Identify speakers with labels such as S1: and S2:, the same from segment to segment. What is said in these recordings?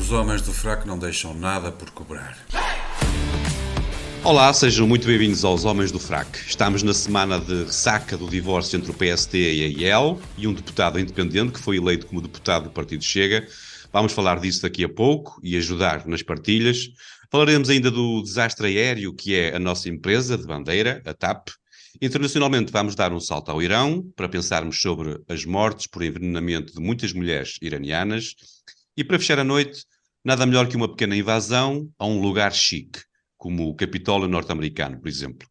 S1: Os homens do fraco não deixam nada por cobrar.
S2: Olá, sejam muito bem-vindos aos Homens do Frac. Estamos na semana de ressaca do divórcio entre o PST e a IEL e um deputado independente que foi eleito como deputado do Partido Chega. Vamos falar disso daqui a pouco e ajudar nas partilhas. Falaremos ainda do desastre aéreo que é a nossa empresa de bandeira, a TAP. Internacionalmente vamos dar um salto ao Irão para pensarmos sobre as mortes por envenenamento de muitas mulheres iranianas. E para fechar a noite, nada melhor que uma pequena invasão a um lugar chique, como o Capitólio norte-americano, por exemplo.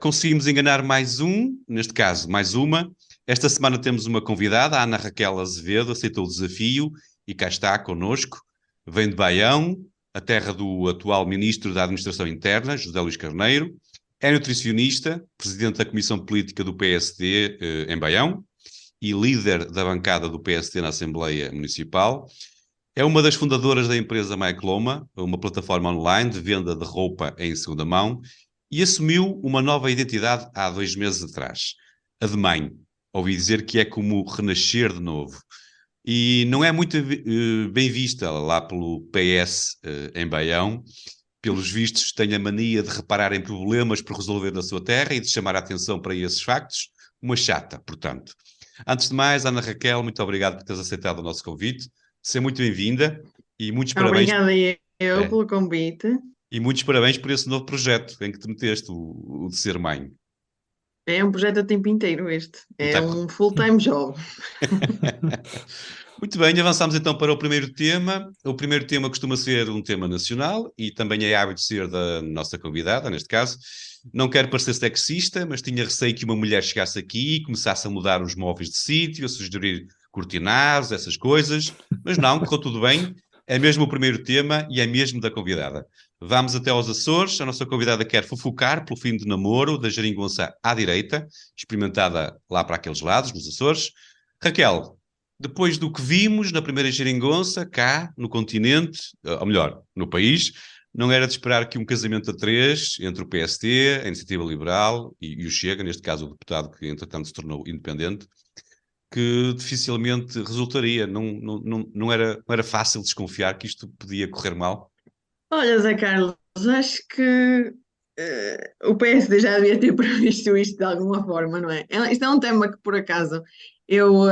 S2: Conseguimos enganar mais um, neste caso, mais uma. Esta semana temos uma convidada, a Ana Raquel Azevedo, aceitou o desafio e cá está connosco. Vem de Baião, a terra do atual Ministro da Administração Interna, José Luís Carneiro. É nutricionista, presidente da Comissão Política do PSD em Baião e líder da bancada do PSD na Assembleia Municipal. É uma das fundadoras da empresa Mycloma, uma plataforma online de venda de roupa em segunda mão, e assumiu uma nova identidade há 2 meses atrás, a de mãe. Ouvi dizer que é como renascer de novo. E não é muito bem vista lá pelo PS em Baião. Pelos vistos, tem a mania de reparar em problemas por resolver na sua terra e de chamar a atenção para esses factos. Uma chata, portanto. Antes de mais, Ana Raquel, muito obrigado por teres aceitado o nosso convite. Seja muito bem-vinda e muitos parabéns,
S3: Obrigada eu
S2: é,
S3: pelo convite.
S2: e muitos parabéns por esse novo projeto em que te meteste, o de ser mãe.
S3: É um projeto a tempo inteiro este.
S2: E
S3: É
S2: tá...
S3: um full-time job.
S2: Muito bem, avançamos então para o primeiro tema. O primeiro tema costuma ser um tema nacional e também é hábito ser da nossa convidada, neste caso. Não quero parecer sexista, mas tinha receio que uma mulher chegasse aqui e começasse a mudar os móveis de sítio, a sugerir cortinados, essas coisas. Mas não, correu tudo bem. É mesmo o primeiro tema e é mesmo da convidada. Vamos até aos Açores. A nossa convidada quer fofocar pelo fim de namoro da geringonça à direita, experimentada lá para aqueles lados, nos Açores. Raquel, depois do que vimos na primeira geringonça, cá, no continente, ou melhor, no país, não era de esperar que um casamento a três entre o PST, a Iniciativa Liberal e o Chega, neste caso o deputado que entretanto se tornou independente, que dificilmente resultaria. Não era fácil desconfiar que isto podia correr mal.
S3: Olha, Zé Carlos, acho que o PSD já devia ter previsto isto de alguma forma, não é? Isto é um tema que, por acaso, eu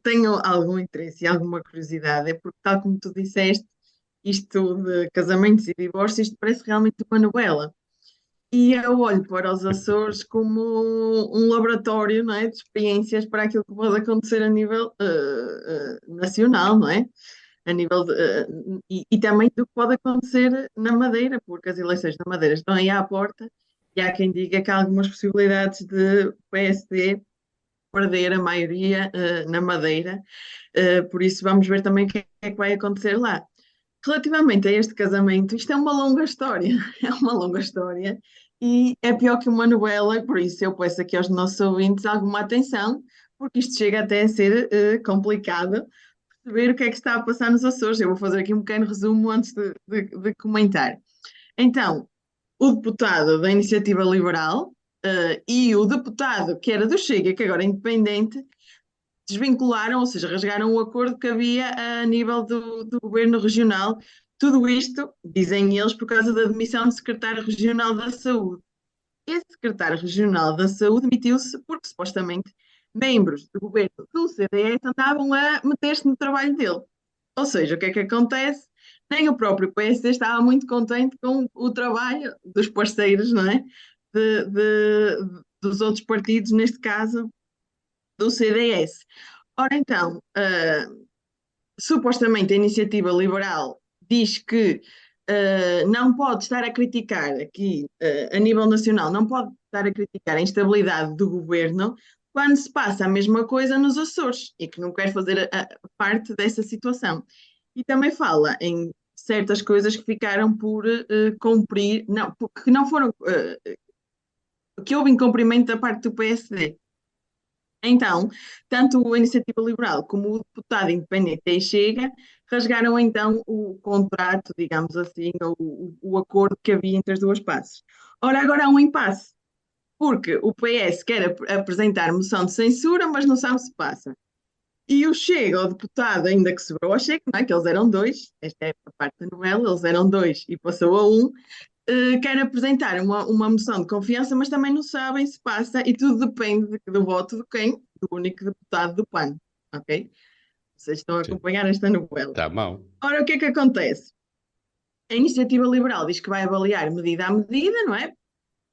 S3: tenho algum interesse e alguma curiosidade, é porque, tal como tu disseste, isto de casamentos e divórcios, isto parece realmente uma novela. E eu olho para os Açores como um laboratório, não é, de experiências para aquilo que pode acontecer a nível nacional, não é? A nível e também do que pode acontecer na Madeira, porque as eleições na Madeira estão aí à porta e há quem diga que há algumas possibilidades de o PSD perder a maioria na Madeira. Por isso vamos ver também o que é que vai acontecer lá. Relativamente a este casamento, isto é uma longa história, é uma longa história e é pior que uma novela, e por isso eu peço aqui aos nossos ouvintes alguma atenção, porque isto chega até a ser complicado perceber o que é que está a passar nos Açores. Eu vou fazer aqui um pequeno resumo antes de comentar. Então, o deputado da Iniciativa Liberal e o deputado que era do Chega, que agora é independente, desvincularam, ou seja, rasgaram o acordo que havia a nível do governo regional. Tudo isto, dizem eles, por causa da demissão do secretário regional da Saúde. Esse secretário regional da Saúde demitiu-se porque supostamente membros do governo do CDS andavam a meter-se no trabalho dele. Ou seja, o que é que acontece? Nem o próprio PSD estava muito contente com o trabalho dos parceiros, não é? Dos outros partidos, neste caso do CDS. Ora então, supostamente a iniciativa liberal diz que não pode estar a criticar aqui, a nível nacional, não pode estar a criticar a instabilidade do governo quando se passa a mesma coisa nos Açores e que não quer fazer parte dessa situação. E também fala em certas coisas que ficaram por cumprir, não, que não foram, que houve incumprimento da parte do PSD. Então, tanto a Iniciativa Liberal como o deputado independente da Chega rasgaram então o contrato, digamos assim, o acordo que havia entre as duas partes. Ora, agora há um impasse, porque o PS quer apresentar moção de censura, mas não sabe se passa. E o Chega, o deputado, ainda que sobrou ao Chega, não é? Que eles eram dois, esta é a parte da novela, eles eram dois e passou a um, quer apresentar uma moção de confiança, mas também não sabem se passa, e tudo depende do voto de quem? Do único deputado do PAN, ok? Vocês estão a
S2: Sim.
S3: acompanhar esta novela.
S2: Está mal.
S3: Ora, o que é que acontece? A iniciativa liberal diz que vai avaliar medida a medida, não é?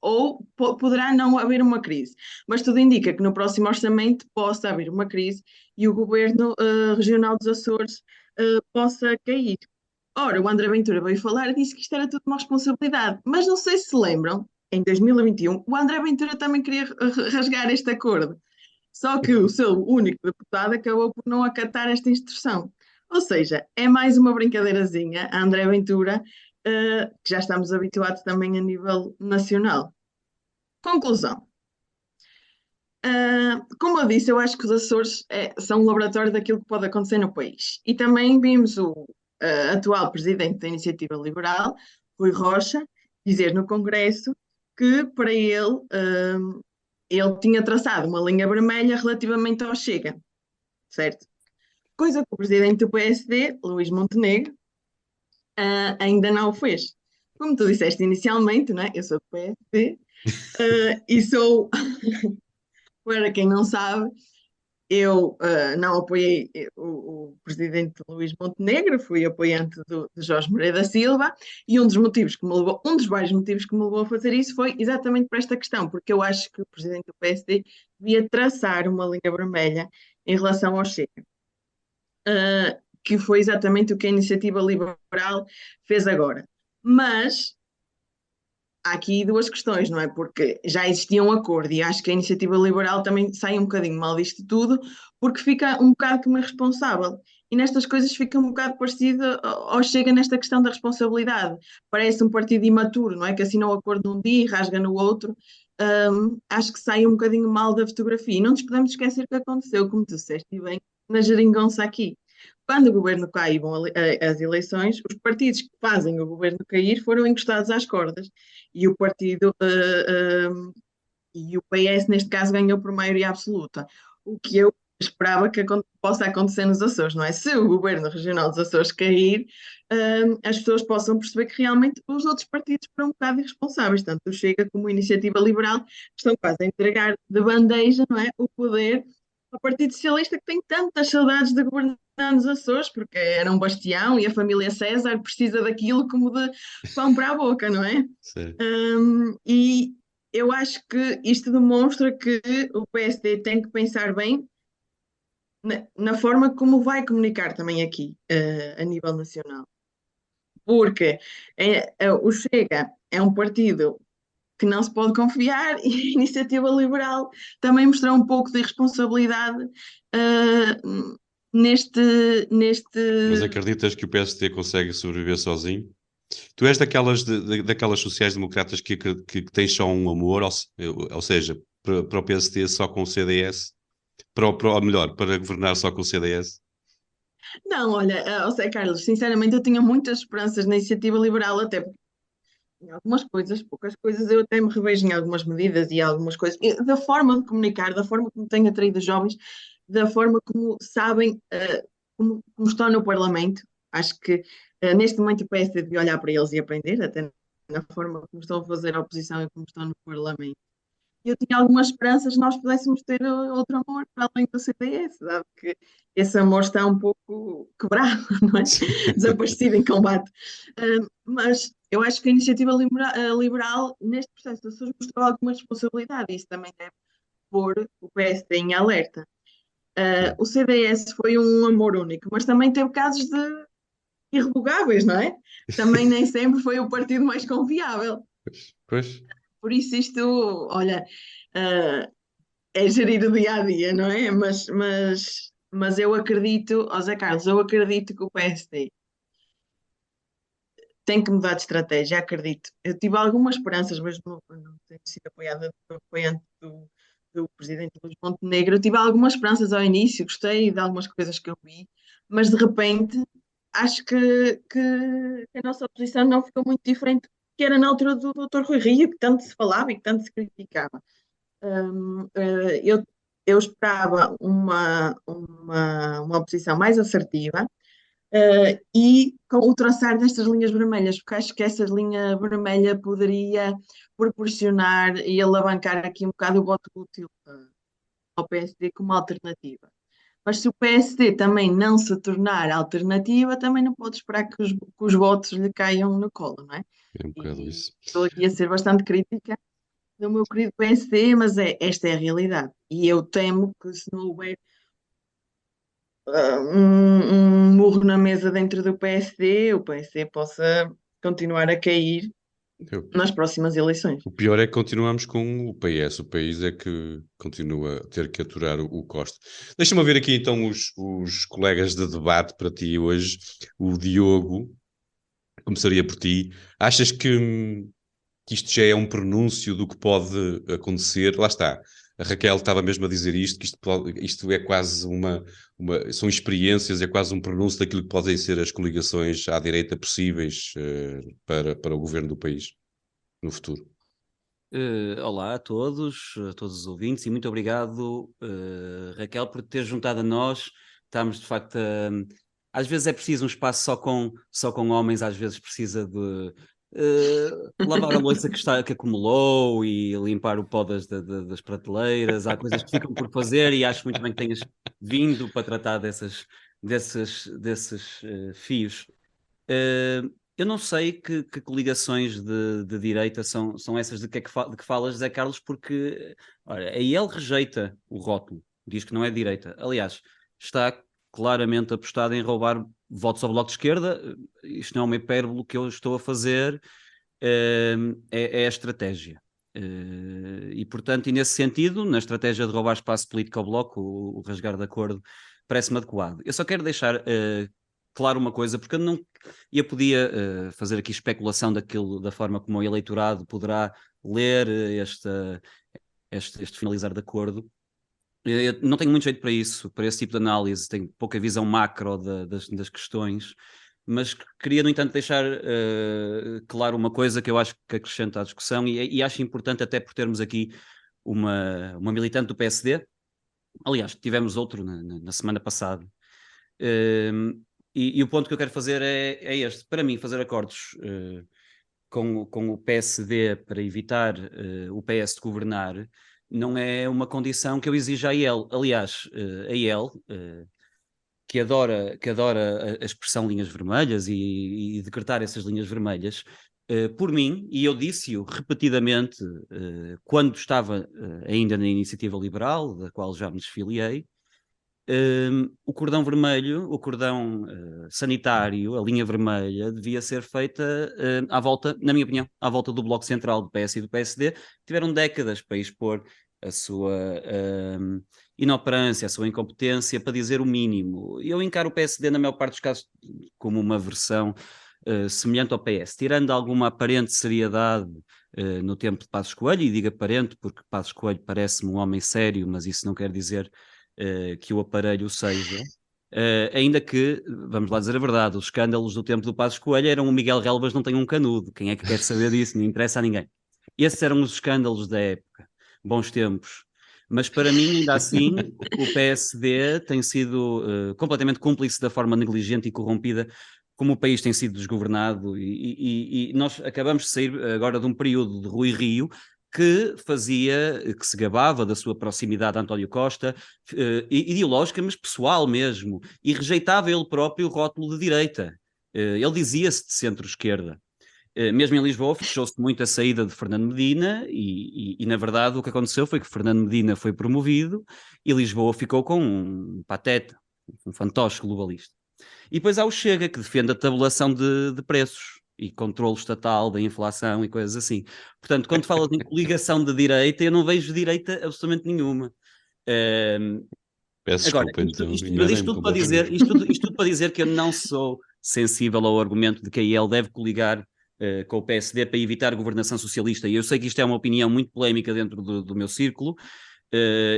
S3: Ou poderá não haver uma crise. Mas tudo indica que no próximo orçamento possa haver uma crise e o governo regional dos Açores possa cair. Ora, o André Ventura veio falar e disse que isto era tudo uma responsabilidade. Mas não sei se se lembram, em 2021, o André Ventura também queria rasgar este acordo. Só que o seu único deputado acabou por não acatar esta instrução. Ou seja, é mais uma brincadeirazinha, a André Ventura, que já estamos habituados também a nível nacional. Conclusão. Como eu disse, eu acho que os Açores são um laboratório daquilo que pode acontecer no país. E também vimos o atual presidente da Iniciativa Liberal, Rui Rocha, dizer no Congresso que para ele tinha traçado uma linha vermelha relativamente ao Chega, certo? Coisa que o presidente do PSD, Luís Montenegro, ainda não o fez. Como tu disseste inicialmente, não é? Eu sou do PSD, e sou, para quem não sabe, eu não apoiei o presidente Luís Montenegro, fui apoiante de Jorge Moreira da Silva, e um dos vários motivos que me levou a fazer isso foi exatamente por esta questão, porque eu acho que o presidente do PSD devia traçar uma linha vermelha em relação ao Chega, que foi exatamente o que a Iniciativa Liberal fez agora. Mas há aqui duas questões, não é? Porque já existia um acordo e acho que a Iniciativa Liberal também sai um bocadinho mal disto tudo, porque fica um bocado como irresponsável. E nestas coisas fica um bocado parecido ao Chega nesta questão da responsabilidade. Parece um partido imaturo, não é? Que assina o acordo num dia e rasga no outro. Acho que sai um bocadinho mal da fotografia. E não nos podemos esquecer que aconteceu, como tu disseste, e bem, na geringonça aqui. Quando o governo cai e vão as eleições, os partidos que fazem o governo cair foram encostados às cordas e o partido e o PS neste caso ganhou por maioria absoluta, o que eu esperava que possa acontecer nos Açores, não é? Se o governo regional dos Açores cair, as pessoas possam perceber que realmente os outros partidos foram um bocado irresponsáveis, tanto o Chega como a Iniciativa Liberal estão quase a entregar de bandeja, não é, o poder ao Partido Socialista que tem tantas saudades de governar nos Açores, porque era um bastião e a família César precisa daquilo como de pão para a boca, não é?
S2: Sim.
S3: E eu acho que isto demonstra que o PSD tem que pensar bem na forma como vai comunicar também aqui, a nível nacional. Porque o Chega é um partido que não se pode confiar e a Iniciativa Liberal também mostrou um pouco de responsabilidade neste,
S2: Mas
S3: neste.
S2: acreditas que o PST consegue sobreviver sozinho? Tu és daquelas sociais-democratas que têm só um amor, ou seja, para o PST só com o CDS? Ou melhor, para governar só com o CDS?
S3: Não, olha, José Carlos, sinceramente eu tinha muitas esperanças na Iniciativa Liberal, até em algumas coisas, poucas coisas, eu até me revejo em algumas medidas e algumas coisas, da forma de comunicar, da forma como têm atraído os jovens, da forma como sabem, como estão no Parlamento. Acho que neste momento o PSD devia olhar para eles e aprender, até na forma como estão a fazer a oposição e como estão no Parlamento. Eu tinha algumas esperanças que nós pudéssemos ter outro amor para além do CDS, dado que esse amor está um pouco quebrado, não é? Desaparecido em combate. Mas eu acho que a iniciativa liberal, neste processo das pessoas, mostrou alguma responsabilidade e isso também deve pôr o PSD em alerta. O CDS foi um amor único, mas também teve casos de irrevogáveis, não é? Também nem sempre foi o partido mais confiável.
S2: Pois.
S3: Por isso isto, olha, uh, é gerir o dia a dia, não é? Mas eu acredito, ó Zé Carlos, eu acredito que o PSD tem que mudar de estratégia, acredito. Eu tive algumas esperanças, mas não tenho sido apoiada por apoiante do presidente Luís Montenegro. Eu tive algumas esperanças ao início, gostei de algumas coisas que eu vi, mas de repente acho que a nossa oposição não ficou muito diferente do que era na altura do Dr. Rui Rio, que tanto se falava e que tanto se criticava. Eu, eu esperava uma oposição mais assertiva, e com o traçar destas linhas vermelhas, porque acho que essa linha vermelha poderia proporcionar e alavancar aqui um bocado o voto útil ao PSD como alternativa. Mas se o PSD também não se tornar alternativa, também não pode esperar que os votos lhe caiam no colo, não é?
S2: É um bocado
S3: E
S2: isso.
S3: estou aqui a ser bastante crítica do meu querido PSD, mas esta é a realidade. E eu temo que se não houver um murro na mesa dentro do PSD, o PSD possa continuar a cair
S2: Eu-
S3: nas próximas eleições.
S2: O pior é que continuamos com o PS. O país é que continua a ter que aturar o Costa. Deixa-me ver aqui então os colegas de debate para ti hoje. O Diogo, começaria por ti. Achas que isto já é um pronúncio do que pode acontecer? Lá está. A Raquel estava mesmo a dizer isto, que isto é quase são experiências, é quase um pronúncio daquilo que podem ser as coligações à direita possíveis para o governo do país no futuro.
S4: Olá a todos os ouvintes, e muito obrigado, Raquel, por ter juntado a nós. Estamos, de facto, às vezes é preciso um espaço só com homens, às vezes precisa de lavar a louça que acumulou e limpar o pó das prateleiras. Há coisas que ficam por fazer e acho muito bem que tenhas vindo para tratar desses fios. Eu não sei que coligações de direita são essas de que falas, Zé Carlos, porque olha, a IEL rejeita o rótulo, diz que não é de direita. Aliás, está claramente apostada em roubar votos ao Bloco de Esquerda. Isto não é uma hipérbole que eu estou a fazer, é a estratégia. E, portanto, e nesse sentido, na estratégia de roubar espaço político ao Bloco, o rasgar de acordo parece-me adequado. Eu só quero deixar claro uma coisa, porque eu podia fazer aqui especulação da forma como o eleitorado poderá ler este finalizar de acordo. Eu não tenho muito jeito para isso, para esse tipo de análise, tenho pouca visão macro das questões, mas queria, no entanto, deixar claro uma coisa que eu acho que acrescenta à discussão, e acho importante até por termos aqui uma militante do PSD. Aliás, tivemos outro na semana passada. E o ponto que eu quero fazer é este. Para mim, fazer acordos com o PSD para evitar o PS de governar não é uma condição que eu exijo à IEL. Aliás, a IEL, que adora a expressão linhas vermelhas e decretar essas linhas vermelhas, por mim, e eu disse-o repetidamente quando estava ainda na Iniciativa Liberal, da qual já me desfiliei, o cordão vermelho, o cordão sanitário, a linha vermelha, devia ser feita à volta, na minha opinião, à volta do Bloco Central do PS e do PSD. Tiveram décadas para expor a sua inoperância, a sua incompetência, para dizer o mínimo. Eu encaro o PSD, na maior parte dos casos, como uma versão semelhante ao PS, tirando alguma aparente seriedade no tempo de Passos Coelho, e digo aparente porque Passos Coelho parece-me um homem sério, mas isso não quer dizer que o aparelho seja, ainda que, vamos lá dizer a verdade, os escândalos do tempo do Passos Coelho eram o Miguel Relvas não tem um canudo, quem é que quer saber disso? Não interessa a ninguém. Esses eram os escândalos da época, bons tempos. Mas para mim, ainda assim, o PSD tem sido completamente cúmplice da forma negligente e corrompida como o país tem sido desgovernado, e nós acabamos de sair agora de um período de Rui Rio, que se gabava da sua proximidade a António Costa, ideológica, mas pessoal mesmo, e rejeitava ele próprio o rótulo de direita. Ele dizia-se de centro-esquerda. Mesmo em Lisboa fechou-se muito a saída de Fernando Medina e, na verdade, o que aconteceu foi que Fernando Medina foi promovido e Lisboa ficou com um pateta, um fantoche globalista. E depois há o Chega, que defende a tabulação de preços e controle estatal da inflação e coisas assim. Portanto, quando falas em coligação de direita, eu não vejo direita absolutamente nenhuma.
S2: Peço
S4: Agora,
S2: desculpa, então,
S4: mas isto tudo para dizer, isto tudo para dizer que eu não sou sensível ao argumento de que a IEL deve coligar com o PSD para evitar governação socialista. E eu sei que isto é uma opinião muito polémica dentro do meu círculo,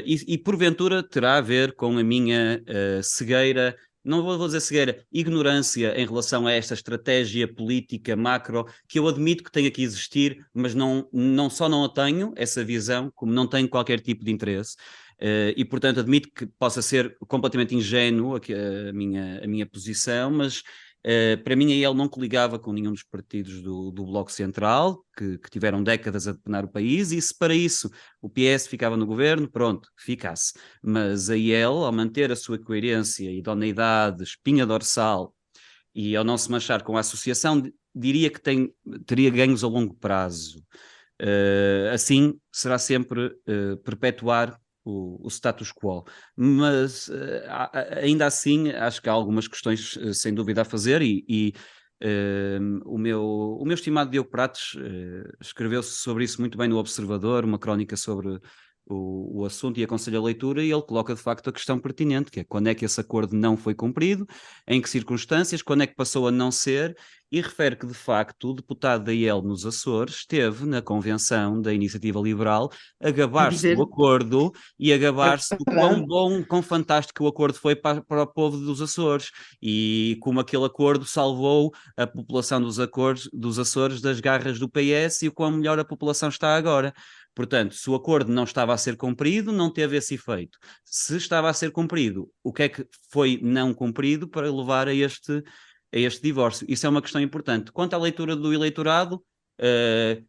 S4: e porventura terá a ver com a minha cegueira, não vou dizer cegueira, ignorância em relação a esta estratégia política macro, que eu admito que tenha que existir, mas não só não a tenho, essa visão, como não tenho qualquer tipo de interesse. E, portanto, admito que possa ser completamente ingênuo aqui a minha posição, mas para mim a EL não coligava com nenhum dos partidos do Bloco Central, que tiveram décadas a depenar o país, e se para isso o PS ficava no governo, pronto, ficasse. Mas a EL, ao manter a sua coerência, idoneidade, espinha dorsal, e ao não se manchar com a associação, diria que teria ganhos a longo prazo. Assim, será sempre perpetuar o status quo. Mas, ainda assim, acho que há algumas questões, sem dúvida, a fazer, e o meu estimado Diogo Prates escreveu-se sobre isso muito bem no Observador, uma crónica sobre o assunto, e aconselho a leitura, e ele coloca de facto a questão pertinente, que é quando é que esse acordo não foi cumprido, em que circunstâncias, quando é que passou a não ser, e refere que de facto o deputado da IEL nos Açores esteve na convenção da Iniciativa Liberal a
S3: A
S4: gabar-se do
S3: dizer,
S4: acordo e a
S3: é
S4: gabar-se do quão
S3: verdade.
S4: bom, quão fantástico o acordo foi para o povo dos Açores, e como aquele acordo salvou a população dos Açores das garras do PS, e o quão melhor a população está agora. Portanto, se o acordo não estava a ser cumprido, não teve esse efeito. Se estava a ser cumprido, o que é que foi não cumprido para levar a este divórcio? Isso é uma questão importante. Quanto à leitura do eleitorado, eh,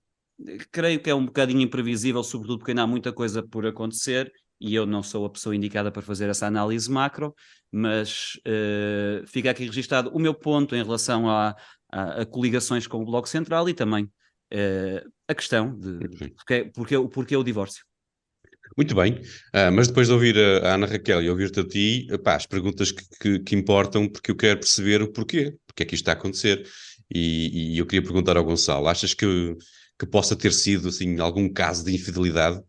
S4: creio que é um bocadinho imprevisível, sobretudo porque ainda há muita coisa por acontecer, e eu não sou a pessoa indicada para fazer essa análise macro, mas fica aqui registado o meu ponto em relação a coligações com o Bloco Central, e também a questão de porque o divórcio.
S2: Muito bem, mas depois de ouvir a Ana Raquel e ouvir-te a ti, pá, as perguntas que importam, porque eu quero perceber o porquê, porque é que isto está a acontecer. E eu queria perguntar ao Gonçalo, achas que possa ter sido assim, algum caso de infidelidade?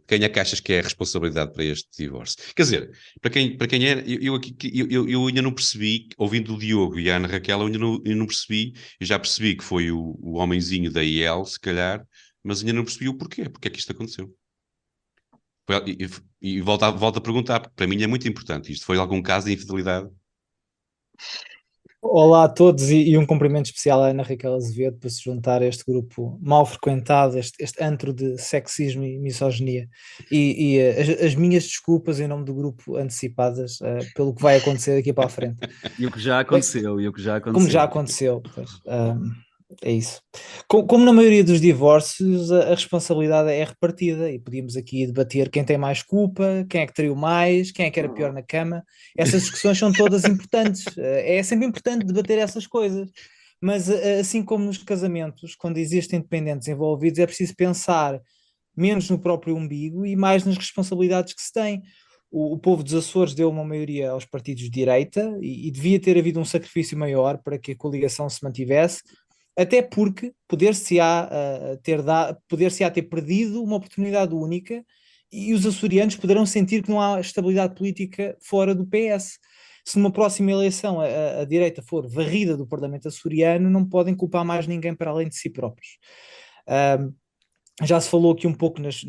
S2: Quem é que achas que é a responsabilidade para este divórcio? Quer dizer, para quem é, eu ainda não percebi, ouvindo o Diogo e a Ana Raquel, eu não percebi, eu já percebi que foi o homenzinho da IEL, se calhar, mas ainda não percebi o porquê, porque é que isto aconteceu. E volto a perguntar, porque para mim é muito importante isto. Foi algum caso de infidelidade?
S5: Olá a todos e um cumprimento especial à Ana Raquel Azevedo por se juntar a este grupo mal frequentado, este antro de sexismo e misoginia. As minhas desculpas em nome do grupo antecipadas pelo que vai acontecer daqui para a frente.
S4: E o que já
S5: Bem,
S4: aconteceu, e o que já
S5: como já
S4: aconteceu.
S5: aconteceu, pois, é isso. Como na maioria dos divórcios, a responsabilidade é repartida e podíamos aqui debater quem tem mais culpa, quem é que traiu mais, quem é que era pior na cama. Essas discussões são todas importantes. É sempre importante debater essas coisas. Mas assim como nos casamentos, quando existem dependentes envolvidos, é preciso pensar menos no próprio umbigo e mais nas responsabilidades que se tem. O povo dos Açores deu uma maioria aos partidos de direita e devia ter havido um sacrifício maior para que a coligação se mantivesse, até porque poder-se-á ter perdido uma oportunidade única e os açorianos poderão sentir que não há estabilidade política fora do PS. Se numa próxima eleição a direita for varrida do Parlamento açoriano, não podem culpar mais ninguém para além de si próprios. Já se falou aqui um pouco nos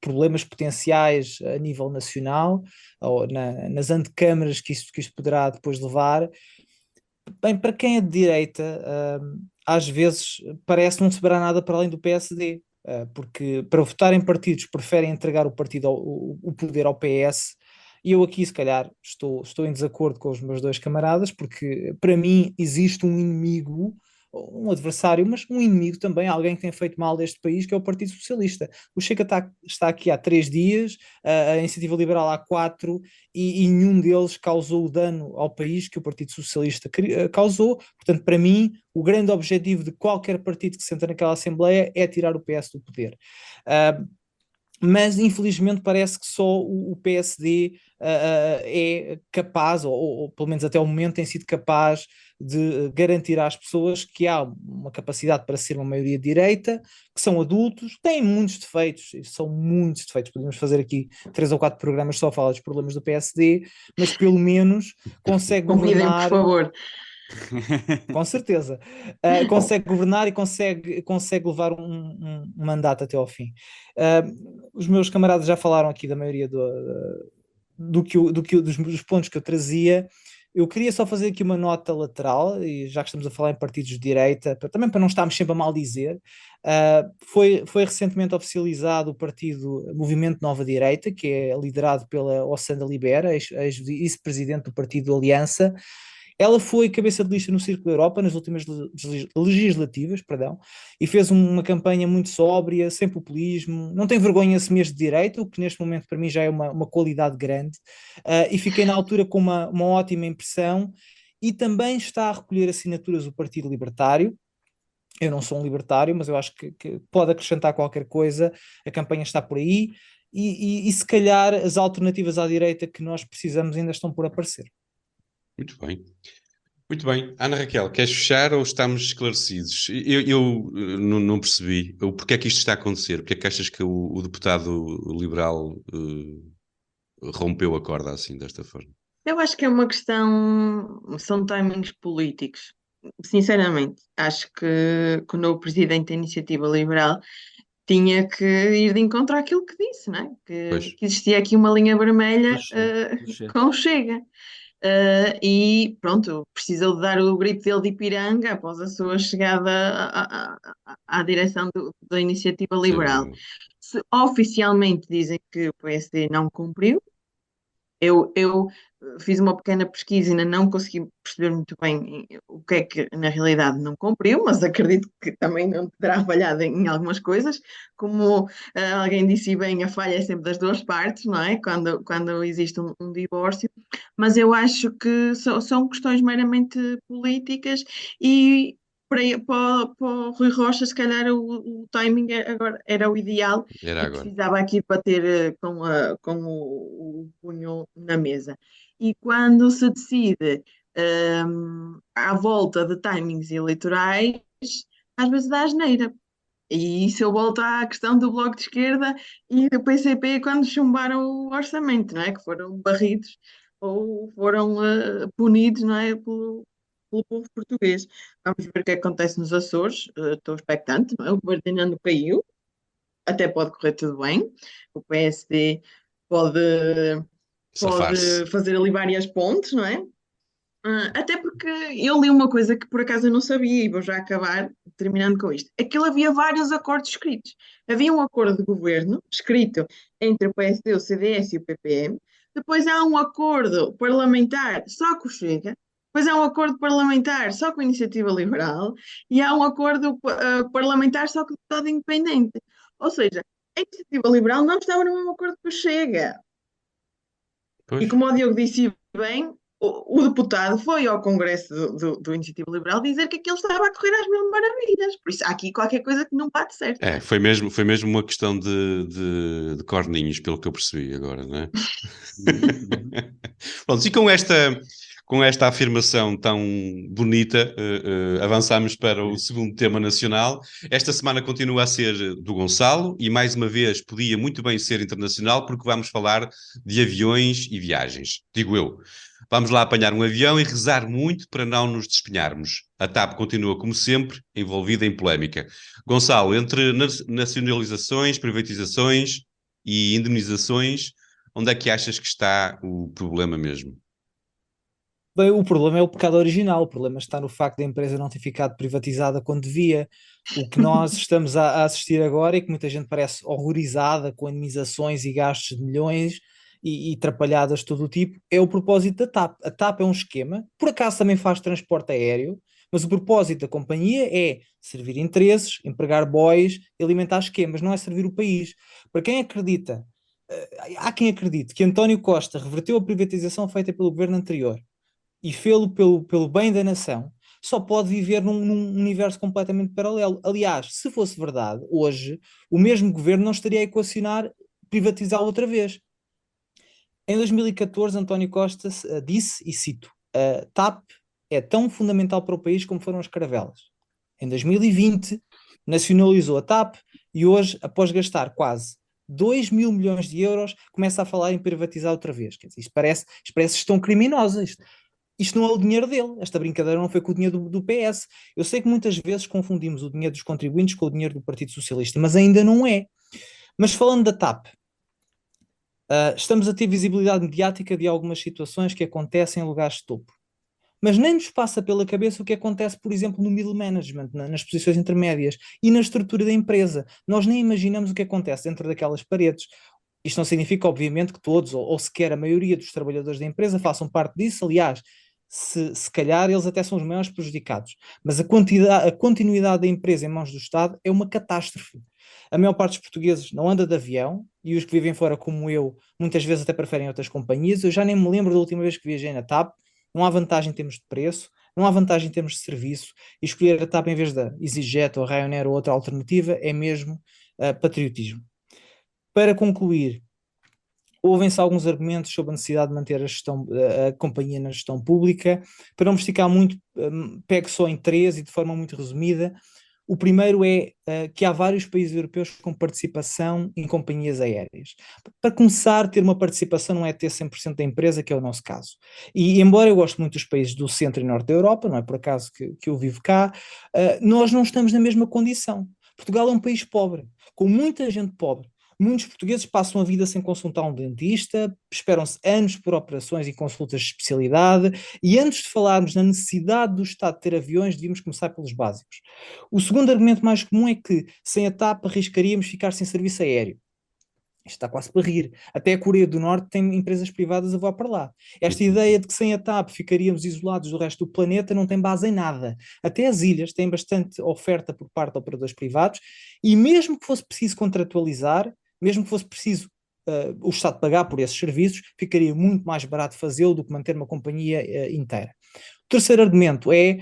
S5: problemas potenciais a nível nacional, ou nas antecâmaras que isto poderá depois levar. Bem, para quem é de direita, às vezes parece não saberá nada para além do PSD, porque para votar em partidos preferem entregar o poder ao PS, e eu aqui se calhar estou em desacordo com os meus dois camaradas, porque para mim existe um inimigo, um adversário, mas um inimigo também, alguém que tem feito mal deste país, que é o Partido Socialista. O Chega está aqui há 3 dias, a Iniciativa Liberal há 4, e nenhum deles causou o dano ao país que o Partido Socialista causou. Portanto, para mim, o grande objetivo de qualquer partido que se senta naquela Assembleia é tirar o PS do poder. Mas infelizmente parece que só o PSD é capaz, ou pelo menos até o momento tem sido capaz de garantir às pessoas que há uma capacidade para ser uma maioria de direita, que são adultos, têm muitos defeitos, são muitos defeitos, podemos fazer aqui 3 ou 4 programas só a falar dos problemas do PSD, mas pelo menos consegue
S3: Convidem, por
S5: governar.
S3: favor.
S5: Com certeza, consegue governar e consegue levar um mandato até ao fim. Os meus camaradas já falaram aqui da maioria dos pontos que eu trazia, Eu queria só fazer aqui uma nota lateral, e já que estamos a falar em partidos de direita, também para não estarmos sempre a mal dizer, foi recentemente oficializado o partido Movimento Nova Direita, que é liderado pela Ossanda Libera, ex-vice-presidente do partido Aliança. Ela foi cabeça de lista no Círculo Europa nas últimas legislativas, perdão, e fez uma campanha muito sóbria, sem populismo, não tem vergonha de assumir de direita, o que neste momento para mim já é uma qualidade grande, e fiquei na altura com uma ótima impressão, e também está a recolher assinaturas do Partido Libertário. Eu não sou um libertário, mas eu acho que pode acrescentar qualquer coisa, a campanha está por aí, e se calhar as alternativas à direita que nós precisamos ainda estão por aparecer.
S2: Muito bem. Muito bem. Ana Raquel, queres fechar ou estamos esclarecidos? Eu não percebi porque é que isto está a acontecer. Porque é que achas que o deputado liberal rompeu a corda assim, desta forma?
S3: Eu acho que é uma questão, são timings políticos. Sinceramente, acho que o novo presidente da Iniciativa Liberal tinha que ir de encontro àquilo que disse, não é?
S2: Pois,
S3: Que existia aqui uma linha vermelha
S4: Puxa.
S3: com o Chega. E pronto, precisou de dar o grito dele de Ipiranga após a sua chegada à direção da Iniciativa
S2: sem
S3: Liberal.
S2: dúvida.
S3: Oficialmente dizem que o PSD não cumpriu. Eu fiz uma pequena pesquisa e ainda não consegui perceber muito bem o que é que na realidade não cumpriu, mas acredito que também não terá falhado em algumas coisas. Como alguém disse bem, a falha é sempre das duas partes, não é? Quando existe um divórcio. Mas eu acho que são questões meramente políticas e para o Rui Rocha, se calhar o timing agora era o ideal
S2: Era
S3: e
S2: agora.
S3: precisava aqui bater com o punho na mesa. E quando se decide à volta de timings eleitorais, às vezes dá asneira. E isso eu volto à questão do Bloco de Esquerda e do PCP quando chumbaram o orçamento, não é? Que foram barridos ou foram punidos, não é? Pelo povo português. Vamos ver o que acontece nos Açores. Estou expectante, não é? O governo ainda não caiu, até pode correr tudo bem. O PSD pode,
S2: Safar-se.
S3: pode fazer ali várias pontes, não é? Até porque eu li uma coisa que por acaso eu não sabia e vou já acabar terminando com isto. Aquilo havia vários acordos escritos. Havia um acordo de governo escrito entre o PSD, o CDS e o PPM. Depois há um acordo parlamentar só com o Chega. Depois há um acordo parlamentar só com a Iniciativa Liberal. E há um acordo parlamentar só com o deputado independente. Ou seja, a Iniciativa Liberal não estava no mesmo acordo que o Chega. E
S2: Pois.
S3: como o Diogo disse bem, o deputado foi ao Congresso do Iniciativa Liberal dizer que aquilo estava a correr às mil maravilhas. Por isso há aqui qualquer coisa que não bate certo.
S2: Foi mesmo uma questão de corninhos, pelo que eu percebi agora, não é? Pronto, e com esta afirmação tão bonita, avançamos para o segundo tema nacional. Esta semana continua a ser do Gonçalo e, mais uma vez, podia muito bem ser internacional, porque vamos falar de aviões e viagens, digo eu. Vamos lá apanhar um avião e rezar muito para não nos despenharmos. A TAP continua, como sempre, envolvida em polémica. Gonçalo, entre nacionalizações, privatizações e indemnizações, onde é que achas que está o problema mesmo?
S5: Bem, o problema é o pecado original, o problema está no facto da empresa não ter ficado privatizada quando devia. O que nós estamos a assistir agora é que muita gente parece horrorizada com indemnizações e gastos de milhões e trapalhadas de todo o tipo, é o propósito da TAP. A TAP é um esquema, por acaso também faz transporte aéreo, mas o propósito da companhia é servir interesses, empregar boys, alimentar esquemas, não é servir o país. Para quem acredita, há quem acredite que António Costa reverteu a privatização feita pelo governo anterior e fê-lo pelo bem da nação, só pode viver num universo completamente paralelo. Aliás, se fosse verdade, hoje o mesmo governo não estaria a equacionar privatizar outra vez. Em 2014, António Costa disse, e cito, a TAP é tão fundamental para o país como foram as caravelas. Em 2020, nacionalizou a TAP e hoje, após gastar quase 2 mil milhões de euros, começa a falar em privatizar outra vez. Quer dizer, isto parece gestão criminosa. Isto não é o dinheiro dele. Esta brincadeira não foi com o dinheiro do PS. Eu sei que muitas vezes confundimos o dinheiro dos contribuintes com o dinheiro do Partido Socialista, mas ainda não é. Mas falando da TAP, estamos a ter visibilidade mediática de algumas situações que acontecem em lugares de topo. mas nem nos passa pela cabeça o que acontece, por exemplo, no middle management, nas posições intermédias e na estrutura da empresa. Nós nem imaginamos o que acontece dentro daquelas paredes. Isto não significa, obviamente, que todos, ou sequer a maioria dos trabalhadores da empresa façam parte disso. Aliás, se calhar eles até são os maiores prejudicados. Mas a continuidade da empresa em mãos do Estado é uma catástrofe. A maior parte dos portugueses não anda de avião e os que vivem fora, como eu, muitas vezes até preferem outras companhias. Eu já nem me lembro da última vez que viajei na TAP. Não há vantagem em termos de preço, não há vantagem em termos de serviço, e escolher a TAP em vez da EasyJet ou Ryanair ou outra alternativa é mesmo patriotismo. Para concluir, ouvem-se alguns argumentos sobre a necessidade de manter a companhia na gestão pública. Para não me esticar muito, pego só em três e de forma muito resumida. O primeiro é que há vários países europeus com participação em companhias aéreas. Para começar, ter uma participação não é ter 100% da empresa, que é o nosso caso. E embora eu goste muito dos países do centro e norte da Europa, não é por acaso que eu vivo cá, nós não estamos na mesma condição. Portugal é um país pobre, com muita gente pobre. Muitos portugueses passam a vida sem consultar um dentista, esperam-se anos por operações e consultas de especialidade, e antes de falarmos na necessidade do Estado de ter aviões, devíamos começar pelos básicos. O segundo argumento mais comum é que, sem a TAP, arriscaríamos ficar sem serviço aéreo. Isto está quase para rir. Até a Coreia do Norte tem empresas privadas a voar para lá. Esta ideia de que sem a TAP ficaríamos isolados do resto do planeta não tem base em nada. Até as ilhas têm bastante oferta por parte de operadores privados, e mesmo que fosse preciso contratualizar, mesmo que fosse preciso o Estado pagar por esses serviços, ficaria muito mais barato fazê-lo do que manter uma companhia inteira. O terceiro argumento é,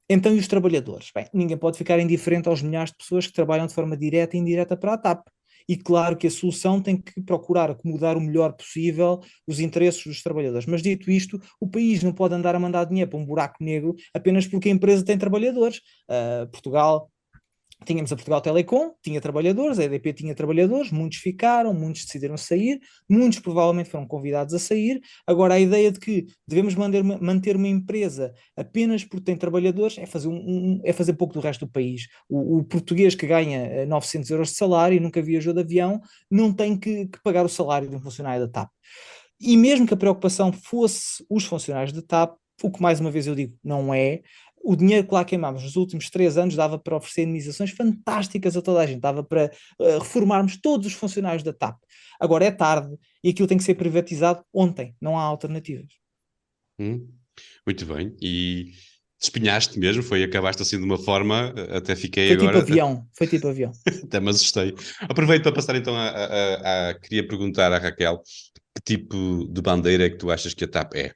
S5: então, e os trabalhadores? Bem, ninguém pode ficar indiferente aos milhares de pessoas que trabalham de forma direta e indireta para a TAP. E claro que a solução tem que procurar acomodar o melhor possível os interesses dos trabalhadores. Mas dito isto, o país não pode andar a mandar dinheiro para um buraco negro apenas porque a empresa tem trabalhadores. Tínhamos a Portugal Telecom, tinha trabalhadores, a EDP tinha trabalhadores, muitos ficaram, muitos decidiram sair, muitos provavelmente foram convidados a sair. Agora, a ideia de que devemos manter uma empresa apenas porque tem trabalhadores é fazer pouco do resto do país. O português que ganha 900 euros de salário e nunca viajou de avião não tem que pagar o salário de um funcionário da TAP. E mesmo que a preocupação fosse os funcionários da TAP, o que mais uma vez eu digo, não é. O dinheiro que lá queimámos nos últimos 3 anos dava para oferecer indenizações fantásticas a toda a gente, dava para reformarmos todos os funcionários da TAP. Agora é tarde e aquilo tem que ser privatizado ontem, não há alternativas.
S2: Muito bem, e despenhaste mesmo, acabaste assim de uma forma, até fiquei
S5: Foi
S2: agora...
S5: Foi tipo avião.
S2: Até me assustei. Aproveito para passar então queria perguntar à Raquel, que tipo de bandeira é que tu achas que a TAP é?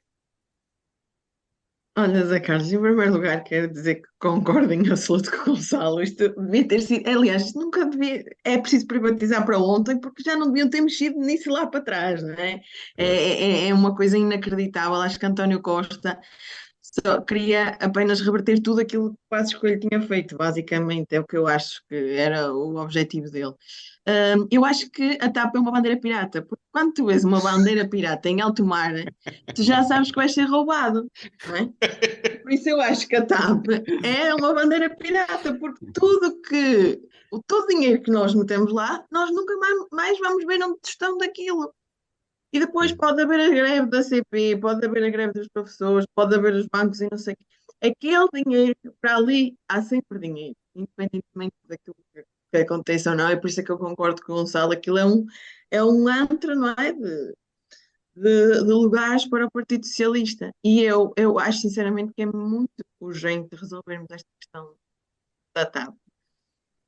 S3: Olha, Zé Carlos, em primeiro lugar, quero dizer que concordo em absoluto com o Gonçalo. Isto devia ter sido. Aliás, isto nunca devia. É preciso privatizar para ontem, porque já não deviam ter mexido nisso lá para trás, não é? É uma coisa inacreditável. Acho que António Costa só queria apenas reverter tudo aquilo que o Passos Coelho tinha feito, basicamente, é o que eu acho que era o objetivo dele. Eu acho que a TAP é uma bandeira pirata, porque quando tu vês uma bandeira pirata em alto mar, tu já sabes que vai ser roubado, não é? Por isso eu acho que a TAP é uma bandeira pirata, porque todo o dinheiro que nós metemos lá, nós nunca mais vamos ver onde estão daquilo. E depois pode haver a greve da CP, pode haver a greve dos professores, pode haver os bancos e não sei o quê. Aquele dinheiro, para ali, há sempre dinheiro, independentemente daquilo que aconteça ou não. É por isso que eu concordo com o Gonçalo, aquilo é um antro, não é? De lugares para o Partido Socialista. E eu acho, sinceramente, que é muito urgente resolvermos esta questão da TAP.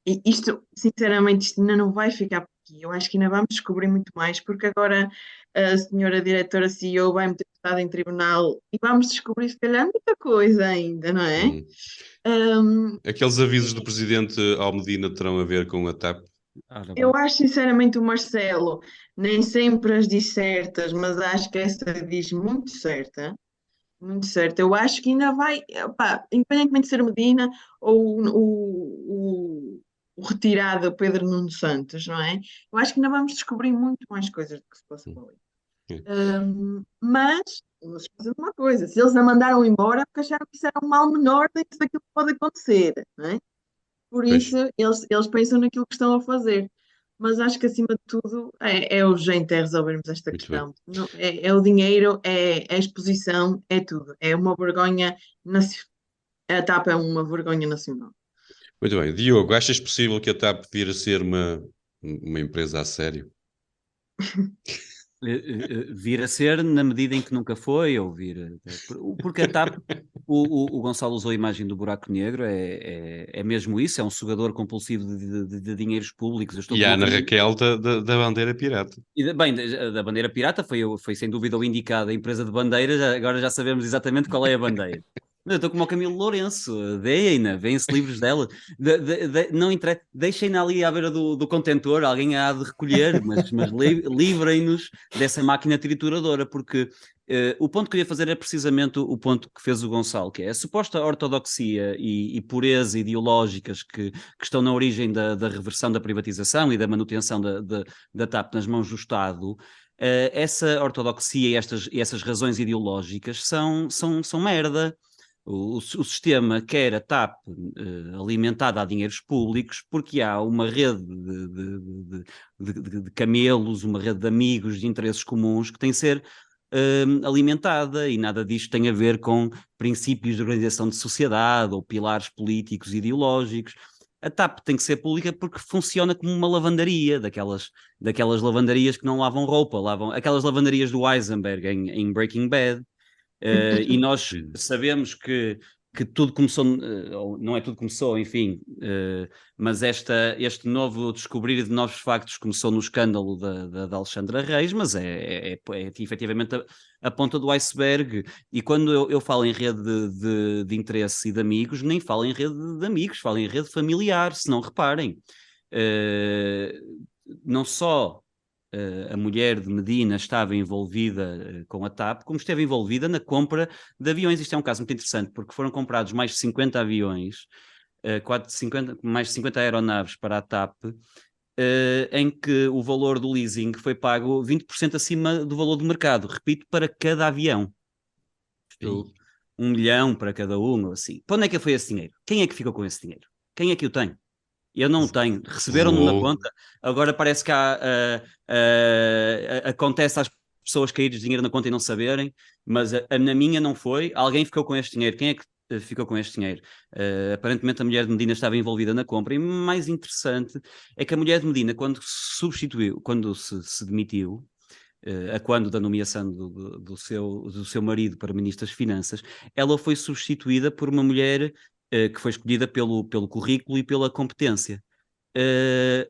S3: E isto, sinceramente, isto ainda não vai ficar por aqui. Eu acho que ainda vamos descobrir muito mais, porque agora a senhora diretora CEO vai meter estado em tribunal e vamos descobrir, se calhar, muita coisa ainda, não é?
S2: Aqueles avisos do presidente Almedina terão a ver com a TAP?
S3: Eu acho, sinceramente, o Marcelo nem sempre as diz certas, mas acho que essa diz muito certa. Muito certo. Eu acho que ainda vai, opá, independentemente de ser Medina ou o retirado Pedro Nuno Santos, não é? Eu acho que ainda vamos descobrir muito mais coisas do que se passou ali. Mas, não se esqueça de uma coisa: se eles a mandaram embora, é porque acharam que isso era um mal menor dentro daquilo que pode acontecer, não é? Por
S2: Pois.
S3: isso, eles pensam naquilo que estão a fazer. mas acho que acima de tudo é urgente resolvermos esta
S2: Muito bem.
S3: questão. É o dinheiro, é a exposição, é tudo. É uma vergonha, a TAP é uma vergonha nacional.
S2: Muito bem. Diogo, achas possível que a TAP vir a ser uma empresa a sério?
S4: Vir a ser na medida em que nunca foi, ou porque a TAP, o Gonçalo usou a imagem do buraco negro, é mesmo isso, é um sugador compulsivo de dinheiros públicos. Eu estou
S2: E
S4: com
S2: a
S4: uma
S2: Ana
S4: camisa.
S2: Raquel da bandeira pirata.
S4: Bem, da bandeira pirata foi sem dúvida o indicado, a empresa de bandeiras, agora já sabemos exatamente qual é a bandeira. Eu estou como o Camilo Lourenço, deem-na, vêem-se livros dela. Não deixem-na ali à beira do contentor, alguém há de recolher, mas livrem-nos dessa máquina trituradora, porque o ponto que eu ia fazer é precisamente o ponto que fez o Gonçalo, que é a suposta ortodoxia e pureza ideológicas que estão na origem da reversão da privatização e da manutenção da TAP nas mãos do Estado. Essa ortodoxia e essas razões ideológicas são merda. O sistema quer a TAP alimentada a dinheiros públicos porque há uma rede de camelos, uma rede de amigos, de interesses comuns que tem que ser alimentada, e nada disto tem a ver com princípios de organização de sociedade ou pilares políticos ideológicos. A TAP tem que ser pública porque funciona como uma lavandaria, daquelas lavandarias que não lavam roupa, aquelas lavandarias do Heisenberg em Breaking Bad. E nós sabemos que tudo começou, ou não é tudo começou, enfim, mas este novo descobrir de novos factos começou no escândalo da Alexandra Reis, mas é efetivamente a ponta do iceberg. E quando eu falo em rede de interesse e de amigos, nem falo em rede de amigos, falo em rede familiar, se não reparem. Não só a mulher de Medina estava envolvida com a TAP, como esteve envolvida na compra de aviões. Isto é um caso muito interessante, porque foram comprados mais de 50 aviões, mais de 50 aeronaves para a TAP, em que o valor do leasing foi pago 20% acima do valor do mercado. Repito, para cada avião. Isto, 1 milhão para cada um, ou assim. Para onde é que foi esse dinheiro? Quem é que ficou com esse dinheiro? Quem é que o tem? Eu não tenho. Receberam-no na conta. Agora parece que acontece às pessoas caírem dinheiro na conta e não saberem, mas na minha não foi. Alguém ficou com este dinheiro. Quem é que ficou com este dinheiro? Aparentemente a mulher de Medina estava envolvida na compra, e mais interessante é que a mulher de Medina, quando se demitiu, a quando da nomeação do seu marido para Ministro das Finanças, ela foi substituída por uma mulher que foi escolhida pelo currículo e pela competência.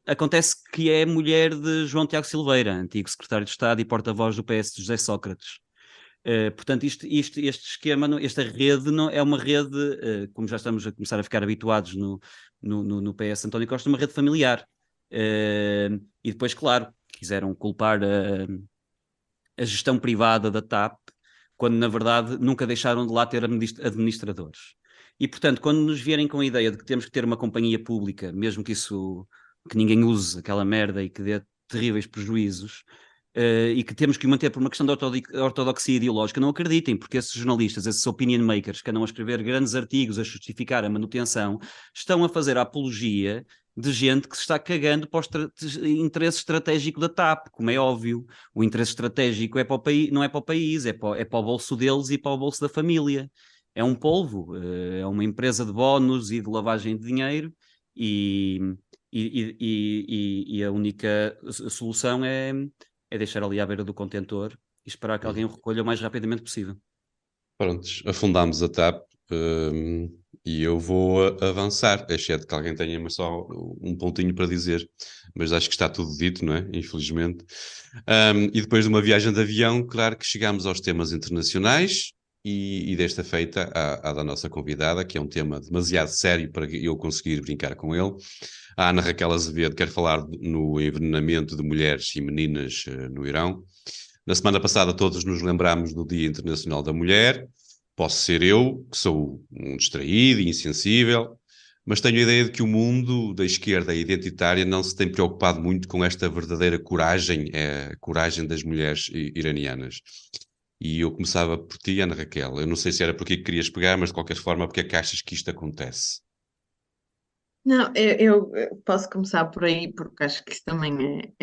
S4: Acontece que é mulher de João Tiago Silveira, antigo secretário de Estado e porta-voz do PS de José Sócrates. Portanto, este esquema, esta rede não, é uma rede, como já estamos a começar a ficar habituados no PS António Costa, uma rede familiar. E depois, claro, quiseram culpar a gestão privada da TAP, quando na verdade nunca deixaram de lá ter administradores. E portanto, quando nos vierem com a ideia de que temos que ter uma companhia pública, mesmo que ninguém use aquela merda e que dê terríveis prejuízos, e que temos que o manter por uma questão de ortodoxia ideológica, não acreditem, porque esses jornalistas, esses opinion makers que andam a escrever grandes artigos a justificar a manutenção, estão a fazer a apologia de gente que se está cagando para o interesse estratégico da TAP, como é óbvio. O interesse estratégico é para o país, não é para o país, é para o bolso deles e para o bolso da família. É um polvo, é uma empresa de bónus e de lavagem de dinheiro, e a única solução é deixar ali à beira do contentor e esperar que alguém o recolha o mais rapidamente possível.
S2: Prontos, afundámos a TAP, e eu vou avançar, exceto que alguém tenha só um pontinho para dizer, mas acho que está tudo dito, não é? Infelizmente. E depois de uma viagem de avião, claro que chegámos aos temas internacionais, e desta feita à da nossa convidada, que é um tema demasiado sério para eu conseguir brincar com ele. A Ana Raquel Azevedo quer falar no envenenamento de mulheres e meninas no Irão. Na semana passada todos nos lembrámos do Dia Internacional da Mulher. Posso ser eu, que sou um distraído e insensível, mas tenho a ideia de que o mundo da esquerda identitária não se tem preocupado muito com esta verdadeira coragem, a coragem das mulheres iranianas. E eu começava por ti, Ana Raquel. Eu não sei se era porque querias pegar, mas de qualquer forma, porque é que achas que isto acontece?
S3: Não, eu posso começar por aí, porque acho que isso também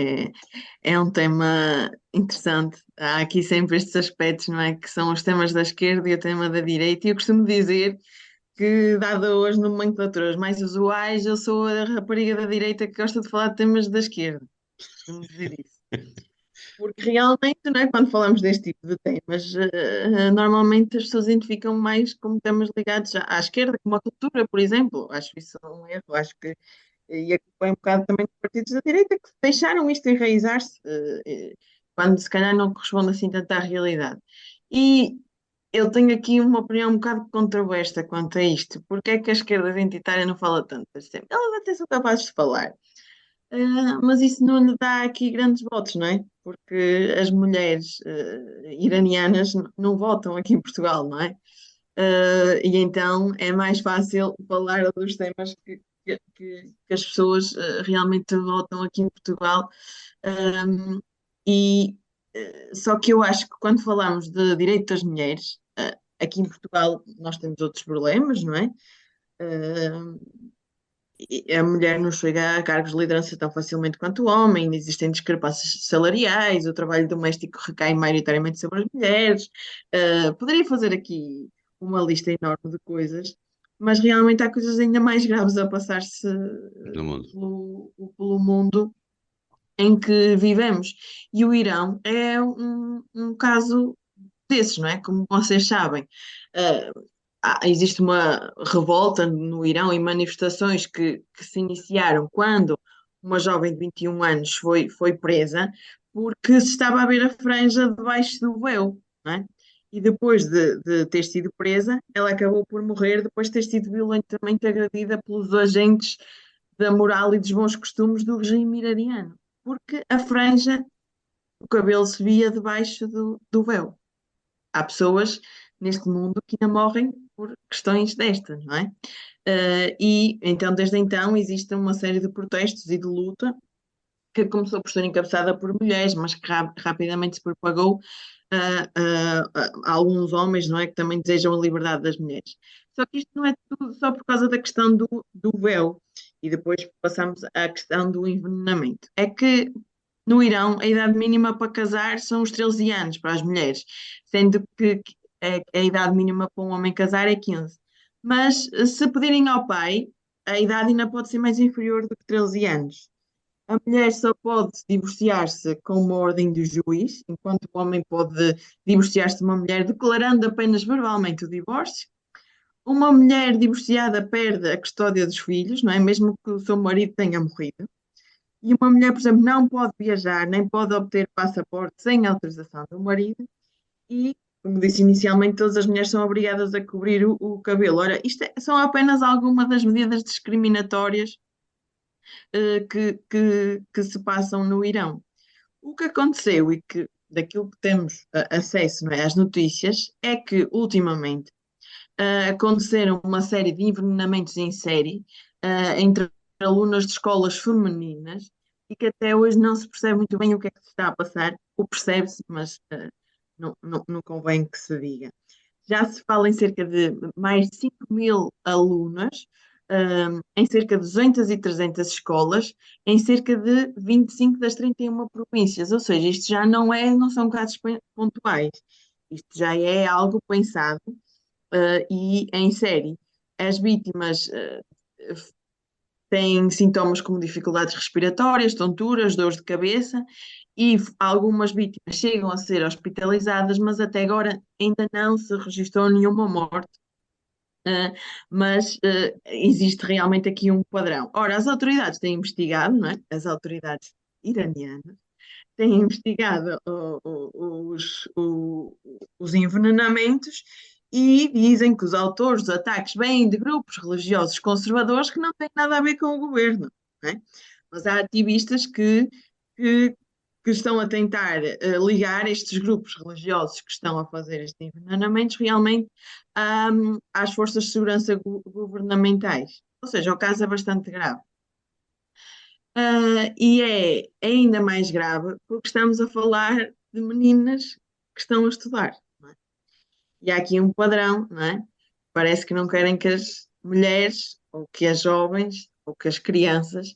S3: é um tema interessante. Há aqui sempre estes aspectos, não é? Que são os temas da esquerda e o tema da direita, e eu costumo dizer que, dado hoje nomenclaturas mais usuais, eu sou a rapariga da direita que gosta de falar de temas da esquerda. Costumo dizer isso. Porque realmente, não é, quando falamos deste tipo de temas, normalmente as pessoas identificam mais como temas ligados à esquerda, como a cultura, por exemplo. Acho isso um erro. Acho que e a culpa é um bocado também dos partidos da direita que deixaram isto enraizar-se, quando se calhar não corresponde assim tanto à realidade. E eu tenho aqui uma opinião um bocado controversa quanto a isto. Porque é que a esquerda identitária não fala tanto? Elas até são capazes de falar. Mas isso não lhe dá aqui grandes votos, não é? Porque as mulheres iranianas não votam aqui em Portugal, não é? E então é mais fácil falar dos temas que as pessoas realmente votam aqui em Portugal. Um, e só que eu acho que quando falamos de direito das mulheres, aqui em Portugal nós temos outros problemas, não é? Uh, e a mulher não chega a cargos de liderança tão facilmente quanto o homem, existem discrepâncias salariais, o trabalho doméstico recai maioritariamente sobre as mulheres. Poderia fazer aqui uma lista enorme de coisas, mas realmente há coisas ainda mais graves a passar-se
S2: no mundo.
S3: pelo mundo em que vivemos. E o Irão é um caso desses, não é? Como vocês sabem. Ah, Existe uma revolta no Irão e manifestações que se iniciaram quando uma jovem de 21 anos foi presa porque se estava a ver a franja debaixo do véu, não é? E depois de ter sido presa, ela acabou por morrer depois de ter sido violentamente agredida pelos agentes da moral e dos bons costumes do regime iraniano, porque a franja, o cabelo se via debaixo do véu. Há pessoas neste mundo que ainda morrem por questões destas, não é? E então, desde então, existe uma série de protestos e de luta que começou por ser encabeçada por mulheres, mas que rapidamente se propagou a alguns homens, não é? Que também desejam a liberdade das mulheres. Só que isto não é tudo só por causa da questão do véu. E depois passamos à questão do envenenamento. É que no Irão, a idade mínima para casar são os 13 anos para as mulheres, sendo que a idade mínima para um homem casar é 15. Mas se pedirem ao pai, a idade ainda pode ser mais inferior do que 13 anos. A mulher só pode divorciar-se com uma ordem do juiz, enquanto o homem pode divorciar-se de uma mulher declarando apenas verbalmente o divórcio. Uma mulher divorciada perde a custódia dos filhos, não é? Mesmo que o seu marido tenha morrido. E uma mulher, por exemplo, não pode viajar, nem pode obter passaporte sem autorização do marido. E, como disse inicialmente, todas as mulheres são obrigadas a cobrir o cabelo. Ora, são apenas algumas das medidas discriminatórias que se passam no Irão. O que aconteceu e que, daquilo que temos acesso, não é, às notícias, é que, ultimamente, aconteceram uma série de envenenamentos em série entre alunas de escolas femininas e que até hoje não se percebe muito bem o que é que se está a passar, ou percebe-se, mas não convém que se diga. Já se fala em cerca de mais de 5.000 alunas, em cerca de 200 e 300 escolas, em cerca de 25 das 31 províncias, ou seja, isto já não são casos pontuais, isto já é algo pensado e em série. As vítimas têm sintomas como dificuldades respiratórias, tonturas, dores de cabeça e algumas vítimas chegam a ser hospitalizadas, mas até agora ainda não se registrou nenhuma morte. Mas existe realmente aqui um padrão. Ora, as autoridades têm investigado, não é? As autoridades iranianas têm investigado os envenenamentos e dizem que os autores dos ataques vêm de grupos religiosos conservadores que não têm nada a ver com o governo, não é? Mas há ativistas que, que estão a tentar ligar estes grupos religiosos que estão a fazer estes envenenamentos realmente às forças de segurança governamentais. Ou seja, o caso é bastante grave. E é ainda mais grave porque estamos a falar de meninas que estão a estudar, não é? E há aqui um padrão, não é? Parece que não querem que as mulheres ou que as jovens ou que as crianças,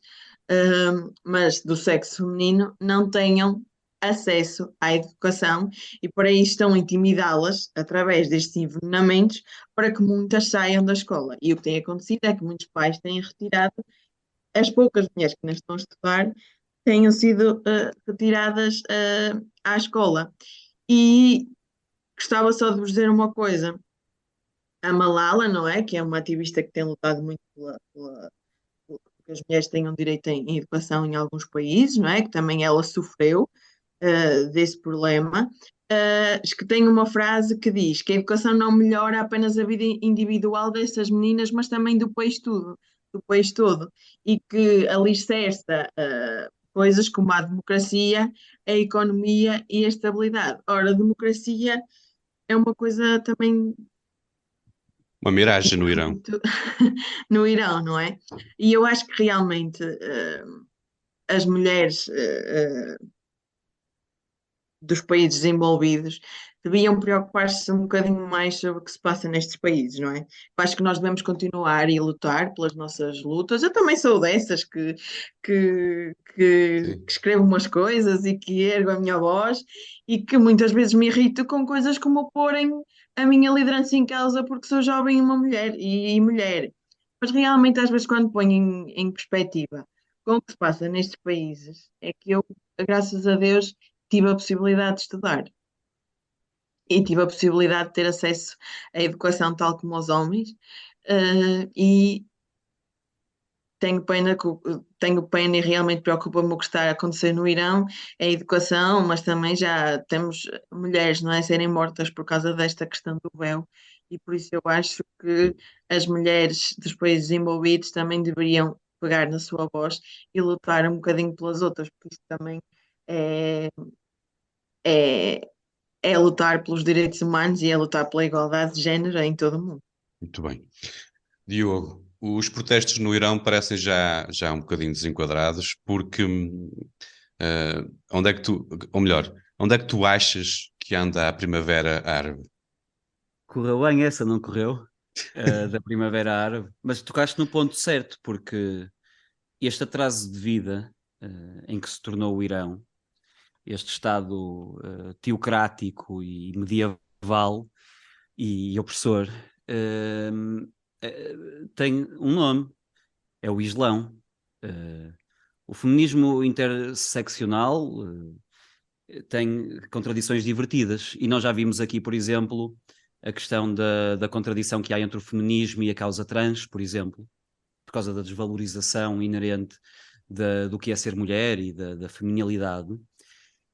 S3: mas do sexo feminino, não tenham acesso à educação e por aí estão a intimidá-las através destes envenenamentos para que muitas saiam da escola. E o que tem acontecido é que muitos pais têm retirado as poucas mulheres que ainda estão a estudar tenham sido retiradas à escola. E gostava só de vos dizer uma coisa. A Malala, não é? Que é uma ativista que tem lutado muito que as mulheres tenham direito em educação em alguns países, não é? Que também ela sofreu desse problema. Que tem uma frase que diz que a educação não melhora apenas a vida individual dessas meninas, mas também do país todo, e que alicerça coisas como a democracia, a economia e a estabilidade. Ora, a democracia é uma coisa também
S2: Uma miragem no Irão.
S3: muito no Irão, não é? E eu acho que realmente as mulheres dos países desenvolvidos deviam preocupar-se um bocadinho mais sobre o que se passa nestes países, não é? Eu acho que nós devemos continuar e lutar pelas nossas lutas. Eu também sou dessas que escrevo umas coisas e que ergo a minha voz e que muitas vezes me irrito com coisas como porem a minha liderança em causa porque sou jovem e uma mulher e mulher. Mas realmente às vezes quando ponho em perspectiva com o que se passa nestes países, é que eu, graças a Deus, tive a possibilidade de estudar e tive a possibilidade de ter acesso à educação tal como os homens, e tenho pena e realmente preocupa-me o que está a acontecer no Irão, é a educação, mas também já temos mulheres, não é, serem mortas por causa desta questão do véu, e por isso eu acho que as mulheres dos países desenvolvidos também deveriam pegar na sua voz e lutar um bocadinho pelas outras, porque isso também é, é, é lutar pelos direitos humanos e é lutar pela igualdade de género em todo o mundo.
S2: Muito bem. Diogo, os protestos no Irão parecem já um bocadinho desenquadrados, porque onde é que tu, ou melhor, onde é que tu achas que anda a Primavera Árabe?
S4: Correu bem essa, não correu? Da Primavera Árabe. Mas tocaste no ponto certo, porque este atraso de vida em que se tornou o Irão, este Estado teocrático e medieval e opressor, tem um nome, é o Islão. O feminismo interseccional tem contradições divertidas, e nós já vimos aqui, por exemplo, a questão da contradição que há entre o feminismo e a causa trans, por exemplo, por causa da desvalorização inerente do que é ser mulher e da feminilidade.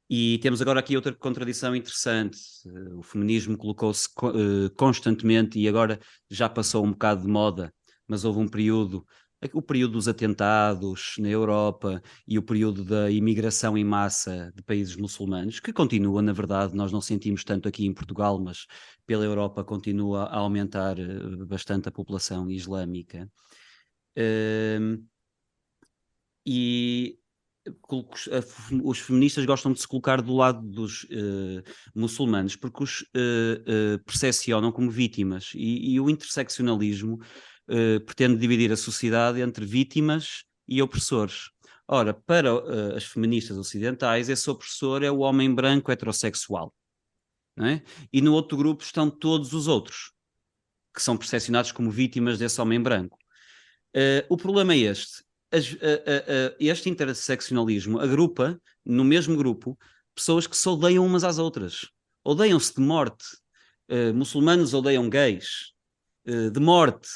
S4: E temos agora aqui outra contradição interessante. O feminismo colocou-se constantemente, e agora já passou um bocado de moda, mas houve um período, o período dos atentados na Europa e o período da imigração em massa de países muçulmanos, que continua, na verdade, nós não sentimos tanto aqui em Portugal, mas pela Europa continua a aumentar bastante a população islâmica. E os feministas gostam de se colocar do lado dos muçulmanos porque os percepcionam como vítimas, e o interseccionalismo pretende dividir a sociedade entre vítimas e opressores. Ora, para as feministas ocidentais, esse opressor é o homem branco heterossexual, não é? E no outro grupo estão todos os outros, que são percepcionados como vítimas desse homem branco. O problema é este. Este interseccionalismo agrupa no mesmo grupo pessoas que se odeiam umas às outras, odeiam-se de morte. Muçulmanos odeiam gays de morte,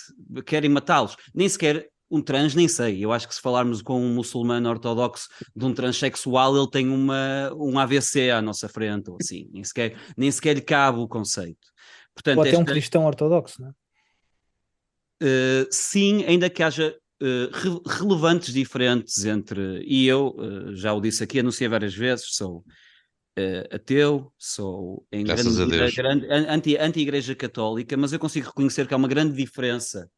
S4: querem matá-los. Nem sequer um trans, nem sei. Eu acho que se falarmos com um muçulmano ortodoxo de um transexual, ele tem um AVC à nossa frente, ou assim. Nem sequer lhe cabe o conceito. Portanto,
S5: ou até um cristão ortodoxo, não é?
S4: Sim, ainda que haja relevantes diferentes entre, e eu já o disse aqui, anunciei várias vezes, sou ateu, sou em
S2: Graças
S4: grande
S2: a
S4: medida
S2: Deus.
S4: anti-Igreja Católica, mas eu consigo reconhecer que há uma grande diferença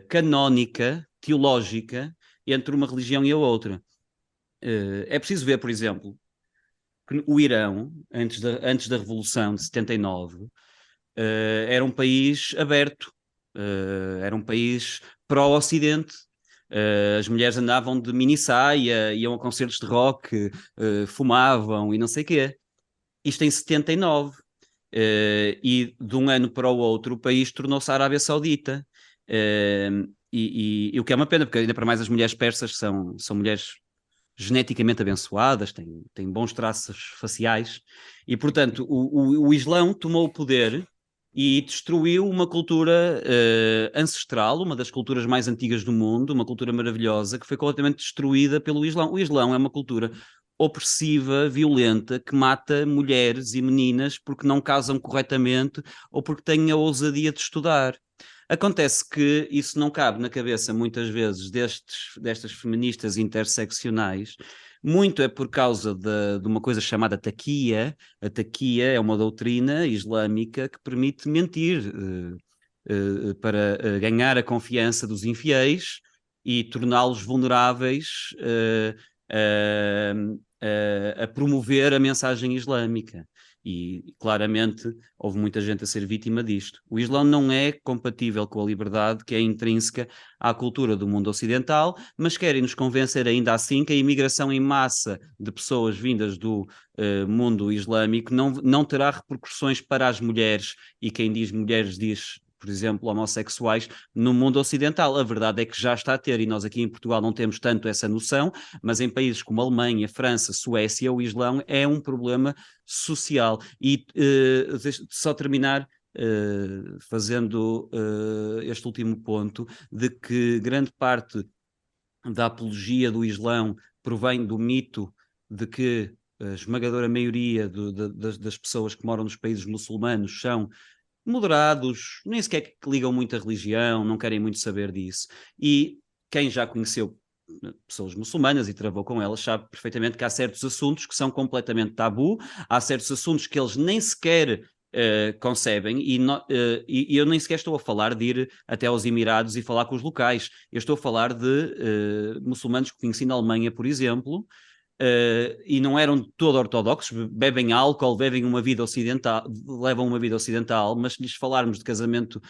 S4: canónica, teológica, entre uma religião e a outra. É preciso ver, por exemplo, que o Irão, antes da Revolução de 79, era um país aberto, era um país pró-Ocidente, As mulheres andavam de mini saia, iam a concertos de rock, fumavam e não sei o quê. Isto em 79. E de um ano para o outro o país tornou-se a Arábia Saudita. E o que é uma pena, porque ainda para mais as mulheres persas são mulheres geneticamente abençoadas, têm bons traços faciais, e portanto o Islão tomou o poder e destruiu uma cultura ancestral, uma das culturas mais antigas do mundo, uma cultura maravilhosa, que foi completamente destruída pelo Islão. O Islão é uma cultura opressiva, violenta, que mata mulheres e meninas porque não casam corretamente ou porque têm a ousadia de estudar. Acontece que isso não cabe na cabeça, muitas vezes, destas feministas interseccionais. Muito é por causa de uma coisa chamada taquia. A taquia é uma doutrina islâmica que permite mentir para ganhar a confiança dos infiéis e torná-los vulneráveis a promover a mensagem islâmica. E claramente houve muita gente a ser vítima disto. O Islão não é compatível com a liberdade que é intrínseca à cultura do mundo ocidental, mas querem nos convencer ainda assim que a imigração em massa de pessoas vindas do mundo islâmico não terá repercussões para as mulheres, e quem diz mulheres diz, por exemplo, homossexuais, no mundo ocidental. A verdade é que já está a ter, e nós aqui em Portugal não temos tanto essa noção, mas em países como Alemanha, França, Suécia, o Islão é um problema social. E só terminar fazendo este último ponto, de que grande parte da apologia do Islão provém do mito de que a esmagadora maioria das pessoas que moram nos países muçulmanos são moderados, nem sequer que ligam muito à religião, não querem muito saber disso. E quem já conheceu pessoas muçulmanas e travou com elas sabe perfeitamente que há certos assuntos que são completamente tabu, há certos assuntos que eles nem sequer concebem, e eu nem sequer estou a falar de ir até aos Emirados e falar com os locais. Eu estou a falar de muçulmanos que conheci na Alemanha, por exemplo, e não eram todo ortodoxos, bebem álcool, vivem uma vida ocidental, levam uma vida ocidental, mas se lhes falarmos de casamento,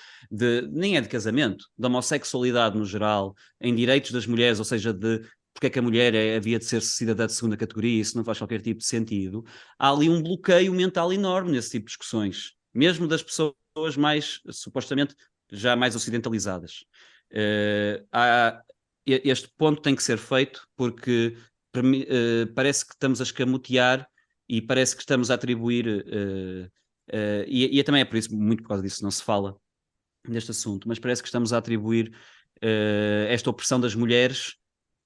S4: nem é de casamento, da homossexualidade no geral, em direitos das mulheres, ou seja, de porque é que a mulher havia de ser cidadã de segunda categoria, isso não faz qualquer tipo de sentido, há ali um bloqueio mental enorme nesse tipo de discussões, mesmo das pessoas mais, supostamente, já mais ocidentalizadas. Este ponto tem que ser feito porque parece que estamos a escamotear e parece que estamos a atribuir, e também é por isso, muito por causa disso, não se fala neste assunto, mas parece que estamos a atribuir esta opressão das mulheres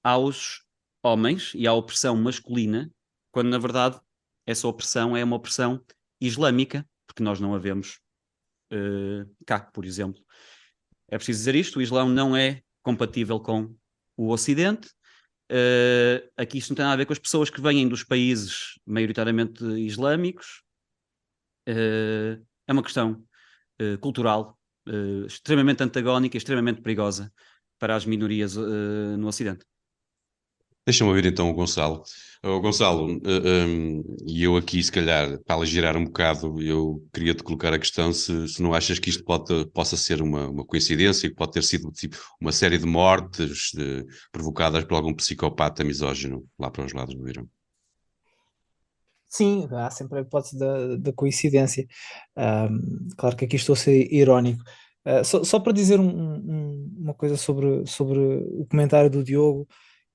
S4: aos homens e à opressão masculina, quando na verdade essa opressão é uma opressão islâmica, porque nós não a vemos cá, por exemplo. É preciso dizer isto: o Islão não é compatível com o Ocidente. Aqui isto não tem nada a ver com as pessoas que vêm dos países maioritariamente islâmicos. É uma questão cultural extremamente antagónica e extremamente perigosa para as minorias no Ocidente.
S2: Deixa-me ouvir então o Gonçalo. Gonçalo, e eu aqui, se calhar, para aligerar um bocado, eu queria-te colocar a questão se não achas que isto possa ser uma coincidência, que pode ter sido tipo, uma série de mortes provocadas por algum psicopata misógino lá para os lados do Irão.
S5: Sim, há sempre a hipótese da coincidência. Claro que aqui estou a ser irónico. Só para dizer uma coisa sobre o comentário do Diogo,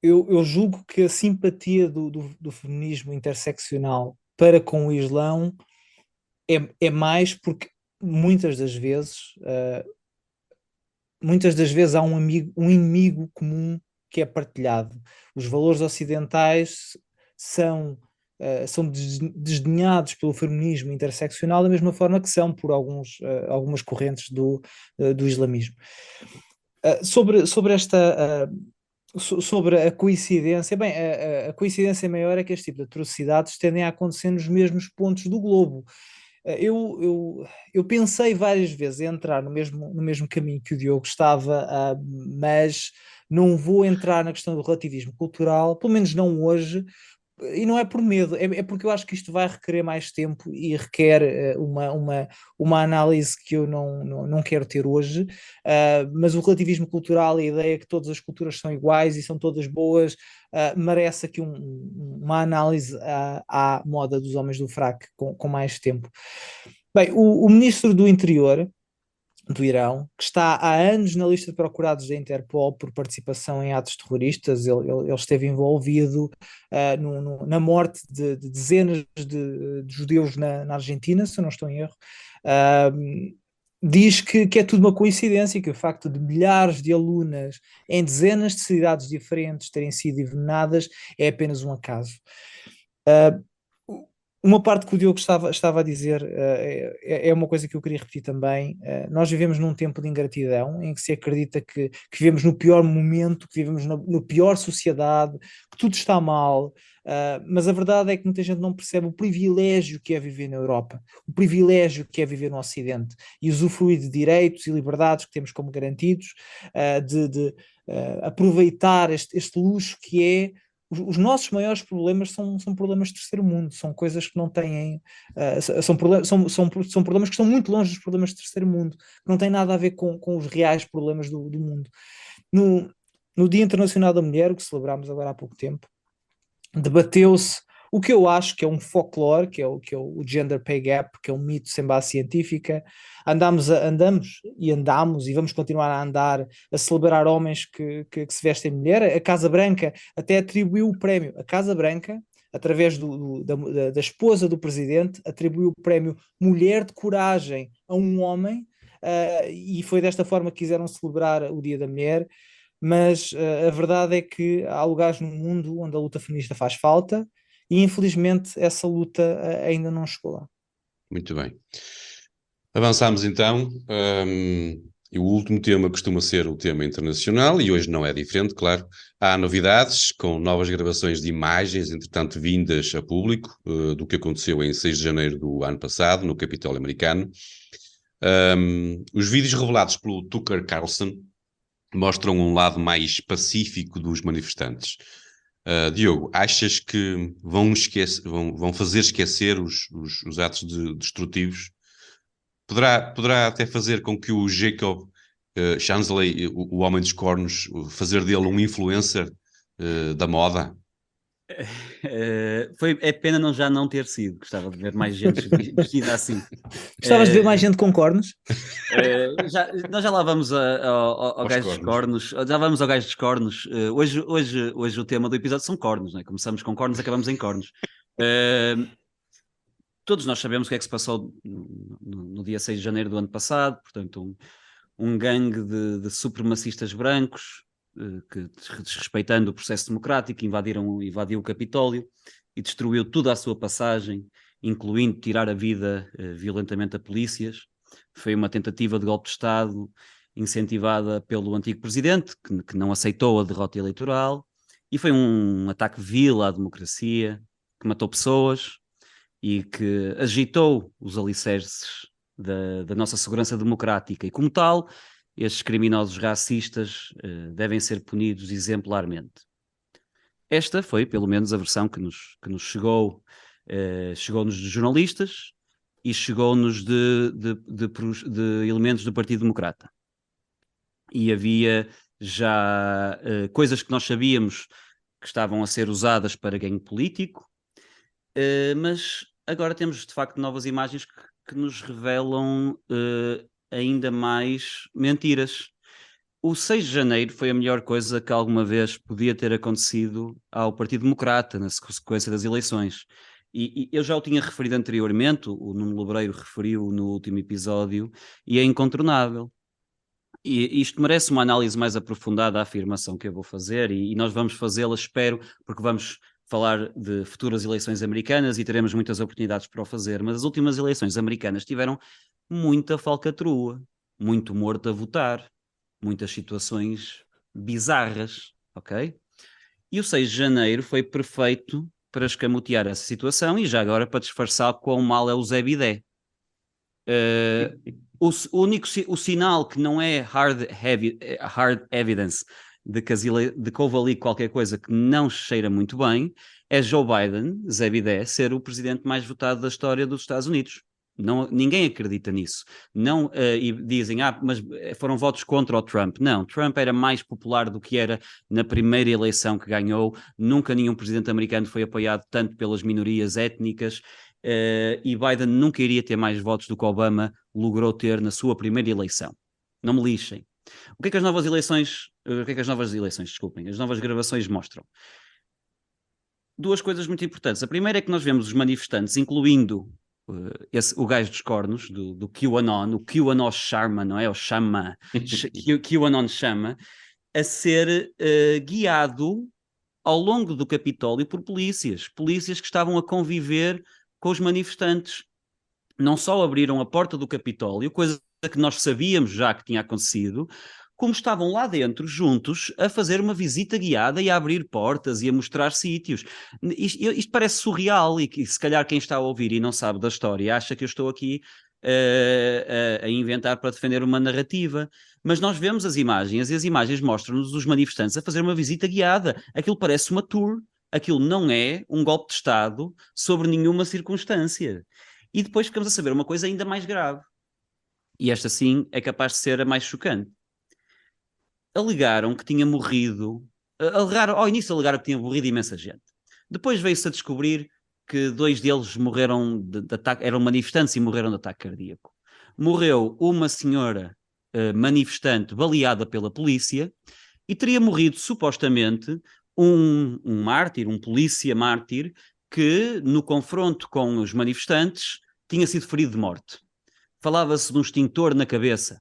S5: eu julgo que a simpatia do feminismo interseccional para com o Islão é mais porque muitas das vezes há um inimigo comum que é partilhado. Os valores ocidentais são desdenhados pelo feminismo interseccional da mesma forma que são por algumas correntes do islamismo. Sobre a coincidência, bem, a coincidência maior é que este tipo de atrocidades tendem a acontecer nos mesmos pontos do globo. Eu pensei várias vezes em entrar no mesmo caminho que o Diogo estava, mas não vou entrar na questão do relativismo cultural, pelo menos não hoje, e não é por medo, é porque eu acho que isto vai requerer mais tempo e requer uma análise que eu não quero ter hoje, mas o relativismo cultural, a ideia que todas as culturas são iguais e são todas boas, merece aqui uma análise à moda dos homens do fraco com mais tempo. Bem, o ministro do Interior do Irão, que está há anos na lista de procurados da Interpol por participação em atos terroristas. Ele esteve envolvido na morte de dezenas de judeus na Argentina, se eu não estou em erro. Diz que é tudo uma coincidência, que o facto de milhares de alunas em dezenas de cidades diferentes terem sido envenenadas é apenas um acaso. Uma parte que o Diogo estava a dizer é uma coisa que eu queria repetir também. Nós vivemos num tempo de ingratidão em que se acredita que vivemos no pior momento, que vivemos na pior sociedade, que tudo está mal, mas a verdade é que muita gente não percebe o privilégio que é viver na Europa, o privilégio que é viver no Ocidente e usufruir de direitos e liberdades que temos como garantidos, de aproveitar este luxo que é. Os nossos maiores problemas são problemas de terceiro mundo, são coisas que não têm, são problemas que estão muito longe dos problemas de terceiro mundo, que não têm nada a ver com os reais problemas do mundo. No Dia Internacional da Mulher, o que celebramos agora há pouco tempo, debateu-se o que eu acho que é um folclore, que é o gender pay gap, que é um mito sem base científica. Andamos e vamos continuar a andar a celebrar homens que se vestem mulher. A Casa Branca até atribuiu o prémio. A Casa Branca, através da esposa do presidente, atribuiu o prémio Mulher de Coragem a um homem, e foi desta forma que quiseram celebrar o Dia da Mulher. Mas a verdade é que há lugares no mundo onde a luta feminista faz falta e infelizmente essa luta ainda não chegou lá.
S2: Muito bem. Avançamos então, e o último tema costuma ser o tema internacional, e hoje não é diferente, claro. Há novidades, com novas gravações de imagens, entretanto vindas a público, do que aconteceu em 6 de janeiro do ano passado, no Capitólio americano. Os vídeos revelados pelo Tucker Carlson mostram um lado mais pacífico dos manifestantes. Diogo, achas que vão fazer esquecer os atos destrutivos? Poderá até fazer com que o Jacob Chansley, o homem dos cornos, fazer dele um influencer da moda?
S4: É pena já não ter sido. Gostava de ver mais gente vestida assim.
S5: Gostavas de ver mais gente com cornos?
S4: Nós já lá vamos ao gajo dos cornos. Já vamos ao gajo dos cornos. Hoje o tema do episódio são cornos, né? Começamos com cornos, acabamos em cornos. Todos nós sabemos o que é que se passou no dia 6 de janeiro do ano passado. Portanto, um gangue de supremacistas brancos que, desrespeitando o processo democrático, invadiu o Capitólio e destruiu tudo à sua passagem, incluindo tirar a vida violentamente a polícias. Foi uma tentativa de golpe de Estado incentivada pelo antigo presidente, que não aceitou a derrota eleitoral, e foi um ataque vil à democracia, que matou pessoas e que agitou os alicerces da nossa segurança democrática. E como tal, estes criminosos racistas devem ser punidos exemplarmente. Esta foi, pelo menos, a versão que nos chegou. Chegou-nos de jornalistas e chegou-nos de elementos do Partido Democrata. E havia já coisas que nós sabíamos que estavam a ser usadas para ganho político, mas agora temos, de facto, novas imagens que nos revelam ainda mais mentiras. O 6 de janeiro foi a melhor coisa que alguma vez podia ter acontecido ao Partido Democrata na sequência das eleições. E eu já o tinha referido anteriormente, o Nuno Lobreiro referiu no último episódio, e é incontornável. E isto merece uma análise mais aprofundada, a afirmação que eu vou fazer, e nós vamos fazê-la, espero, porque vamos falar de futuras eleições americanas e teremos muitas oportunidades para o fazer, mas as últimas eleições americanas tiveram muita falcatrua, muito morto a votar, muitas situações bizarras, ok? E o 6 de janeiro foi perfeito para escamotear essa situação e já agora para disfarçar quão mal é o Zé Bidé. O sinal que não é hard evidence de que houve ali qualquer coisa que não cheira muito bem é Joe Biden, Zé Bidé, ser o presidente mais votado da história dos Estados Unidos. Não, ninguém acredita nisso. Não, e dizem, mas foram votos contra o Trump. Não, Trump era mais popular do que era na primeira eleição que ganhou. Nunca nenhum presidente americano foi apoiado tanto pelas minorias étnicas, e Biden nunca iria ter mais votos do que Obama logrou ter na sua primeira eleição. Não me lixem. O que é que as novas eleições, desculpem, as novas gravações mostram? Duas coisas muito importantes. A primeira é que nós vemos os manifestantes, incluindo o gajo dos cornos, do QAnon, o QAnon chama, não é? O chama, QAnon chama, a ser guiado ao longo do Capitólio por polícias que estavam a conviver com os manifestantes. Não só abriram a porta do Capitólio, coisa que nós sabíamos já que tinha acontecido, como estavam lá dentro, juntos, a fazer uma visita guiada e a abrir portas e a mostrar sítios. Isto parece surreal, e que se calhar quem está a ouvir e não sabe da história acha que eu estou aqui a inventar para defender uma narrativa. Mas nós vemos as imagens, e as imagens mostram-nos os manifestantes a fazer uma visita guiada. Aquilo parece uma tour, aquilo não é um golpe de Estado sobre nenhuma circunstância. E depois ficamos a saber uma coisa ainda mais grave. E esta sim é capaz de ser a mais chocante. Alegaram que tinha morrido, ao início alegaram que tinha morrido imensa gente. Depois veio-se a descobrir que 2 deles morreram de ataque, eram manifestantes e morreram de ataque cardíaco. Morreu uma senhora manifestante baleada pela polícia, e teria morrido supostamente um mártir, um polícia mártir, que no confronto com os manifestantes tinha sido ferido de morte. Falava-se de um extintor na cabeça.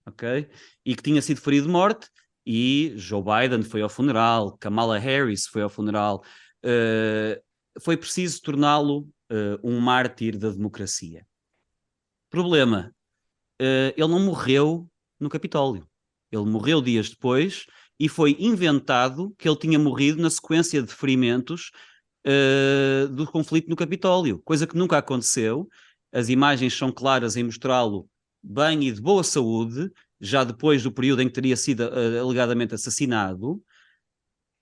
S4: Okay? E que tinha sido ferido de morte, e Joe Biden foi ao funeral, Kamala Harris foi ao funeral. Foi preciso torná-lo um mártir da democracia. Problema, ele não morreu no Capitólio. Ele morreu dias depois, e foi inventado que ele tinha morrido na sequência de ferimentos do conflito no Capitólio, coisa que nunca aconteceu. As imagens são claras em mostrá-lo bem e de boa saúde, já depois do período em que teria sido alegadamente assassinado.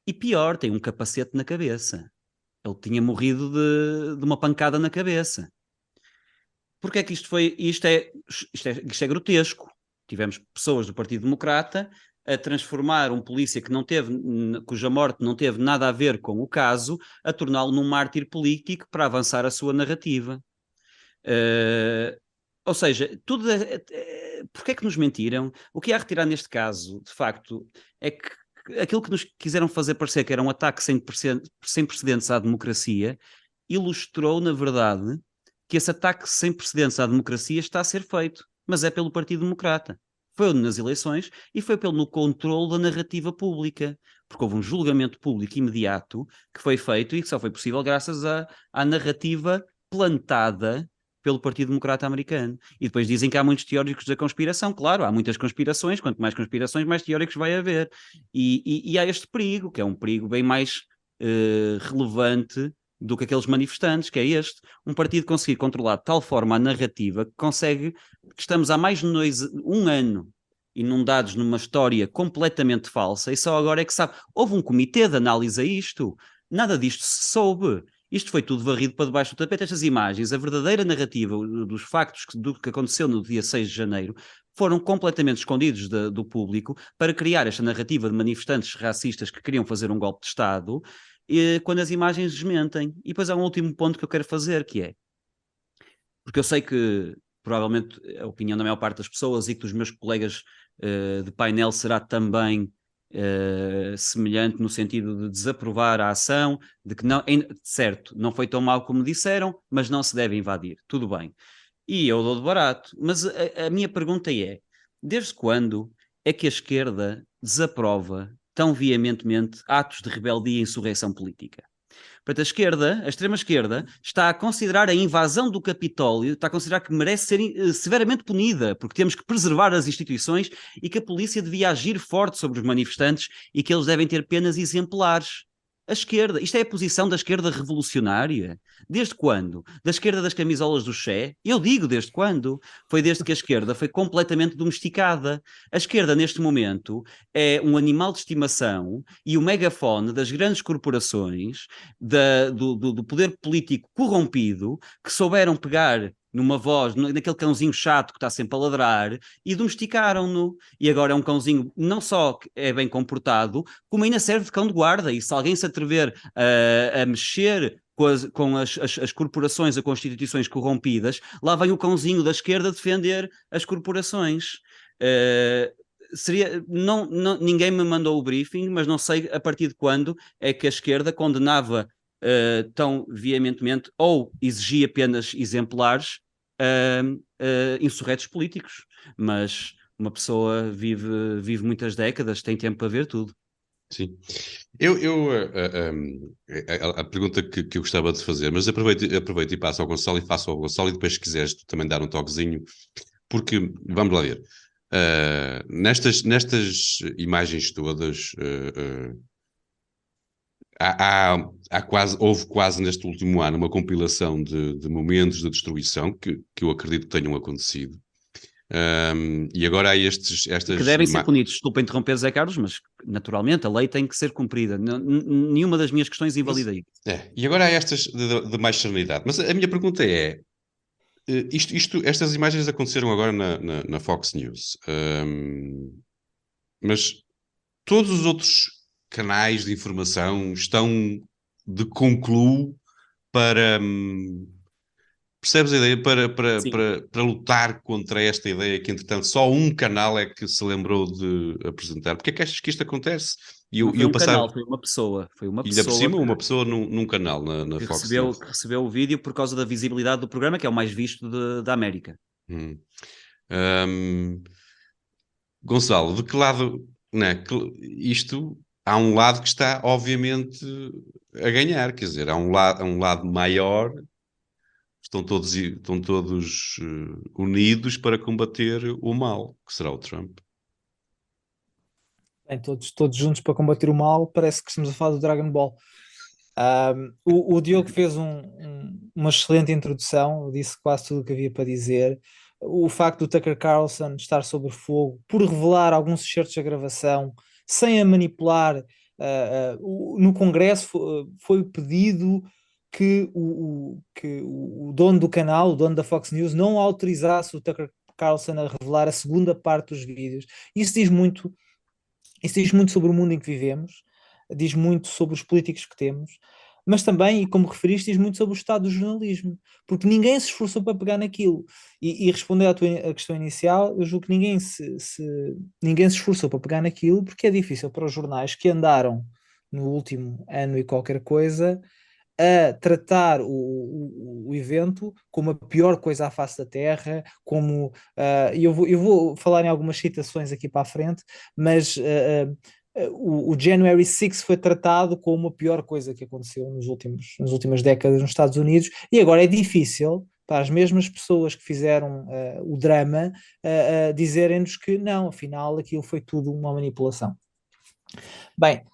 S4: E pior, tem um capacete na cabeça. Ele tinha morrido de uma pancada na cabeça. Porque é que isto foi? Isto é grotesco. Tivemos pessoas do Partido Democrata a transformar um polícia cuja morte não teve nada a ver com o caso, a torná-lo num mártir político para avançar a sua narrativa. Ou seja, porque é que nos mentiram? O que há a retirar neste caso, de facto, é que aquilo que nos quiseram fazer parecer que era um ataque sem precedentes à democracia, ilustrou, na verdade, que esse ataque sem precedentes à democracia está a ser feito, mas é pelo Partido Democrata. Foi nas eleições e foi pelo controle da narrativa pública, porque houve um julgamento público imediato que foi feito e que só foi possível graças à narrativa plantada pelo Partido Democrata americano. E depois dizem que há muitos teóricos da conspiração. Claro, há muitas conspirações, quanto mais conspirações, mais teóricos vai haver. E há este perigo, que é um perigo bem mais relevante do que aqueles manifestantes, que é este. Um partido conseguir controlar de tal forma a narrativa que estamos há mais de 1 ano inundados numa história completamente falsa, e só agora é que sabe. Houve um comitê de análise a isto. Nada disto se soube. Isto foi tudo varrido para debaixo do tapete. Estas imagens, a verdadeira narrativa dos factos do que aconteceu no dia 6 de janeiro, foram completamente escondidos do público para criar esta narrativa de manifestantes racistas que queriam fazer um golpe de Estado, quando as imagens desmentem. E depois há um último ponto que eu quero fazer, que é, porque eu sei que provavelmente a opinião da maior parte das pessoas e que dos meus colegas de painel será também semelhante, no sentido de desaprovar a ação, de que não, certo, não foi tão mal como disseram, mas não se deve invadir, tudo bem. E eu dou de barato, mas a minha pergunta é, desde quando é que a esquerda desaprova tão veementemente atos de rebeldia e insurreição política? Portanto, a extrema-esquerda, está a considerar a invasão do Capitólio, está a considerar que merece ser severamente punida, porque temos que preservar as instituições e que a polícia devia agir forte sobre os manifestantes e que eles devem ter penas exemplares. A esquerda, isto é a posição da esquerda revolucionária. Desde quando? Da esquerda das camisolas do Che? Eu digo desde quando? Foi desde que a esquerda foi completamente domesticada. A esquerda, neste momento, é um animal de estimação e o megafone das grandes corporações, do poder político corrompido, que souberam pegar numa voz, naquele cãozinho chato que está sempre a ladrar, e domesticaram-no. E agora é um cãozinho não só que é bem comportado, como ainda serve de cão de guarda. E se alguém se atrever a mexer com as corporações, as constituições corrompidas, lá vem o cãozinho da esquerda defender as corporações. Ninguém me mandou o briefing, mas não sei a partir de quando é que a esquerda condenava tão veementemente ou exigia penas exemplares insurretos políticos. Mas uma pessoa vive muitas décadas, tem tempo para ver tudo.
S2: Sim. A pergunta que eu gostava de fazer, mas aproveito e passo ao Gonçalo e faço ao Gonçalo, e depois, se quiseres, tu também dar um toquezinho, porque, vamos lá ver, nestas imagens todas, houve quase neste último ano uma compilação de momentos de destruição que eu acredito que tenham acontecido. E agora há estas
S4: que devem ser punidos. Desculpa interromper, Zé Carlos, mas naturalmente a lei tem que ser cumprida. Nenhuma das minhas questões invalida isso.
S2: E agora há estas de mais serenidade. Mas a minha pergunta é: estas imagens aconteceram agora na Fox News, mas todos os outros canais de informação estão de concluo para. Percebes a ideia? Para lutar contra esta ideia que, entretanto, só um canal é que se lembrou de apresentar. Porque é que achas que isto acontece?
S4: Não foi um canal, foi uma pessoa. Foi uma
S2: ainda por cima, uma pessoa num canal na Fox News.
S4: Que recebeu o vídeo por causa da visibilidade do programa, que é o mais visto da América.
S2: Gonçalo, de que lado... Né, isto... Há um lado que está, obviamente, a ganhar. Quer dizer, há um lado maior... Estão todos unidos para combater o mal, que será o Trump.
S5: Bem, todos juntos para combater o mal, parece que estamos a falar do Dragon Ball. O Diogo fez uma excelente introdução, disse quase tudo o que havia para dizer. O facto do Tucker Carlson estar sob fogo por revelar alguns excertos da gravação, sem a manipular, no Congresso foi pedido que o dono do canal, o dono da Fox News, não autorizasse o Tucker Carlson a revelar a segunda parte dos vídeos. Isso diz muito sobre o mundo em que vivemos, diz muito sobre os políticos que temos, mas também, e como referiste, diz muito sobre o estado do jornalismo, porque ninguém se esforçou para pegar naquilo. E responder à tua questão inicial, eu julgo que ninguém se esforçou para pegar naquilo, porque é difícil para os jornais que andaram no último ano e qualquer coisa a tratar o evento como a pior coisa à face da Terra, como eu vou falar em algumas citações aqui para a frente, mas o January 6 foi tratado como a pior coisa que aconteceu nas últimas décadas nos Estados Unidos, e agora é difícil para as mesmas pessoas que fizeram o drama dizerem-nos que não, afinal aquilo foi tudo uma manipulação. Bem,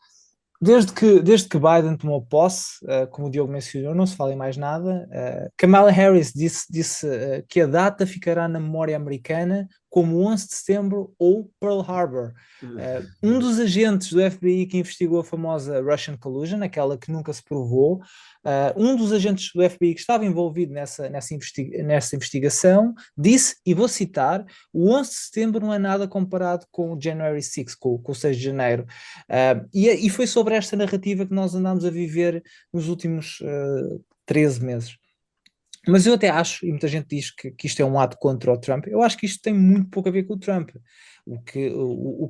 S5: desde que Biden tomou posse, como o Diogo mencionou, não se fala em mais nada. Kamala Harris disse que a data ficará na memória americana como 11 de setembro ou Pearl Harbor. Um dos agentes do FBI que investigou a famosa Russian Collusion, aquela que nunca se provou, um dos agentes do FBI que estava envolvido nessa investigação disse, e vou citar: o 11 de setembro não é nada comparado com o January 6, com o 6 de janeiro. E foi sobre esta narrativa que nós andamos a viver nos últimos 13 meses. Mas eu até acho, e muita gente diz que isto é um ato contra o Trump, eu acho que isto tem muito pouco a ver com o Trump. O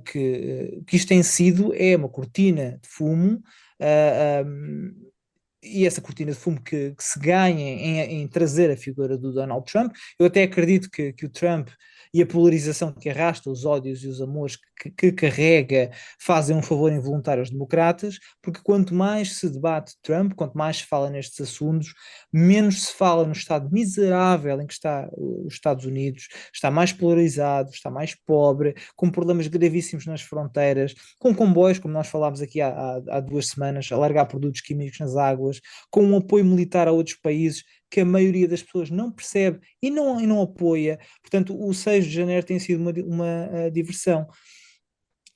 S5: que isto tem sido é uma cortina de fumo, e essa cortina de fumo que se ganha em trazer a figura do Donald Trump. Eu até acredito que o Trump e a polarização que arrasta, os ódios e os amores que carrega fazem um favor involuntário aos democratas, porque quanto mais se debate Trump, quanto mais se fala nestes assuntos, menos se fala no estado miserável em que está os Estados Unidos, está mais polarizado, está mais pobre, com problemas gravíssimos nas fronteiras, com comboios, como nós falámos aqui há 2 semanas, a largar produtos químicos nas águas, com um apoio militar a outros países que a maioria das pessoas não percebe e não apoia. Portanto, o 6 de janeiro tem sido uma diversão.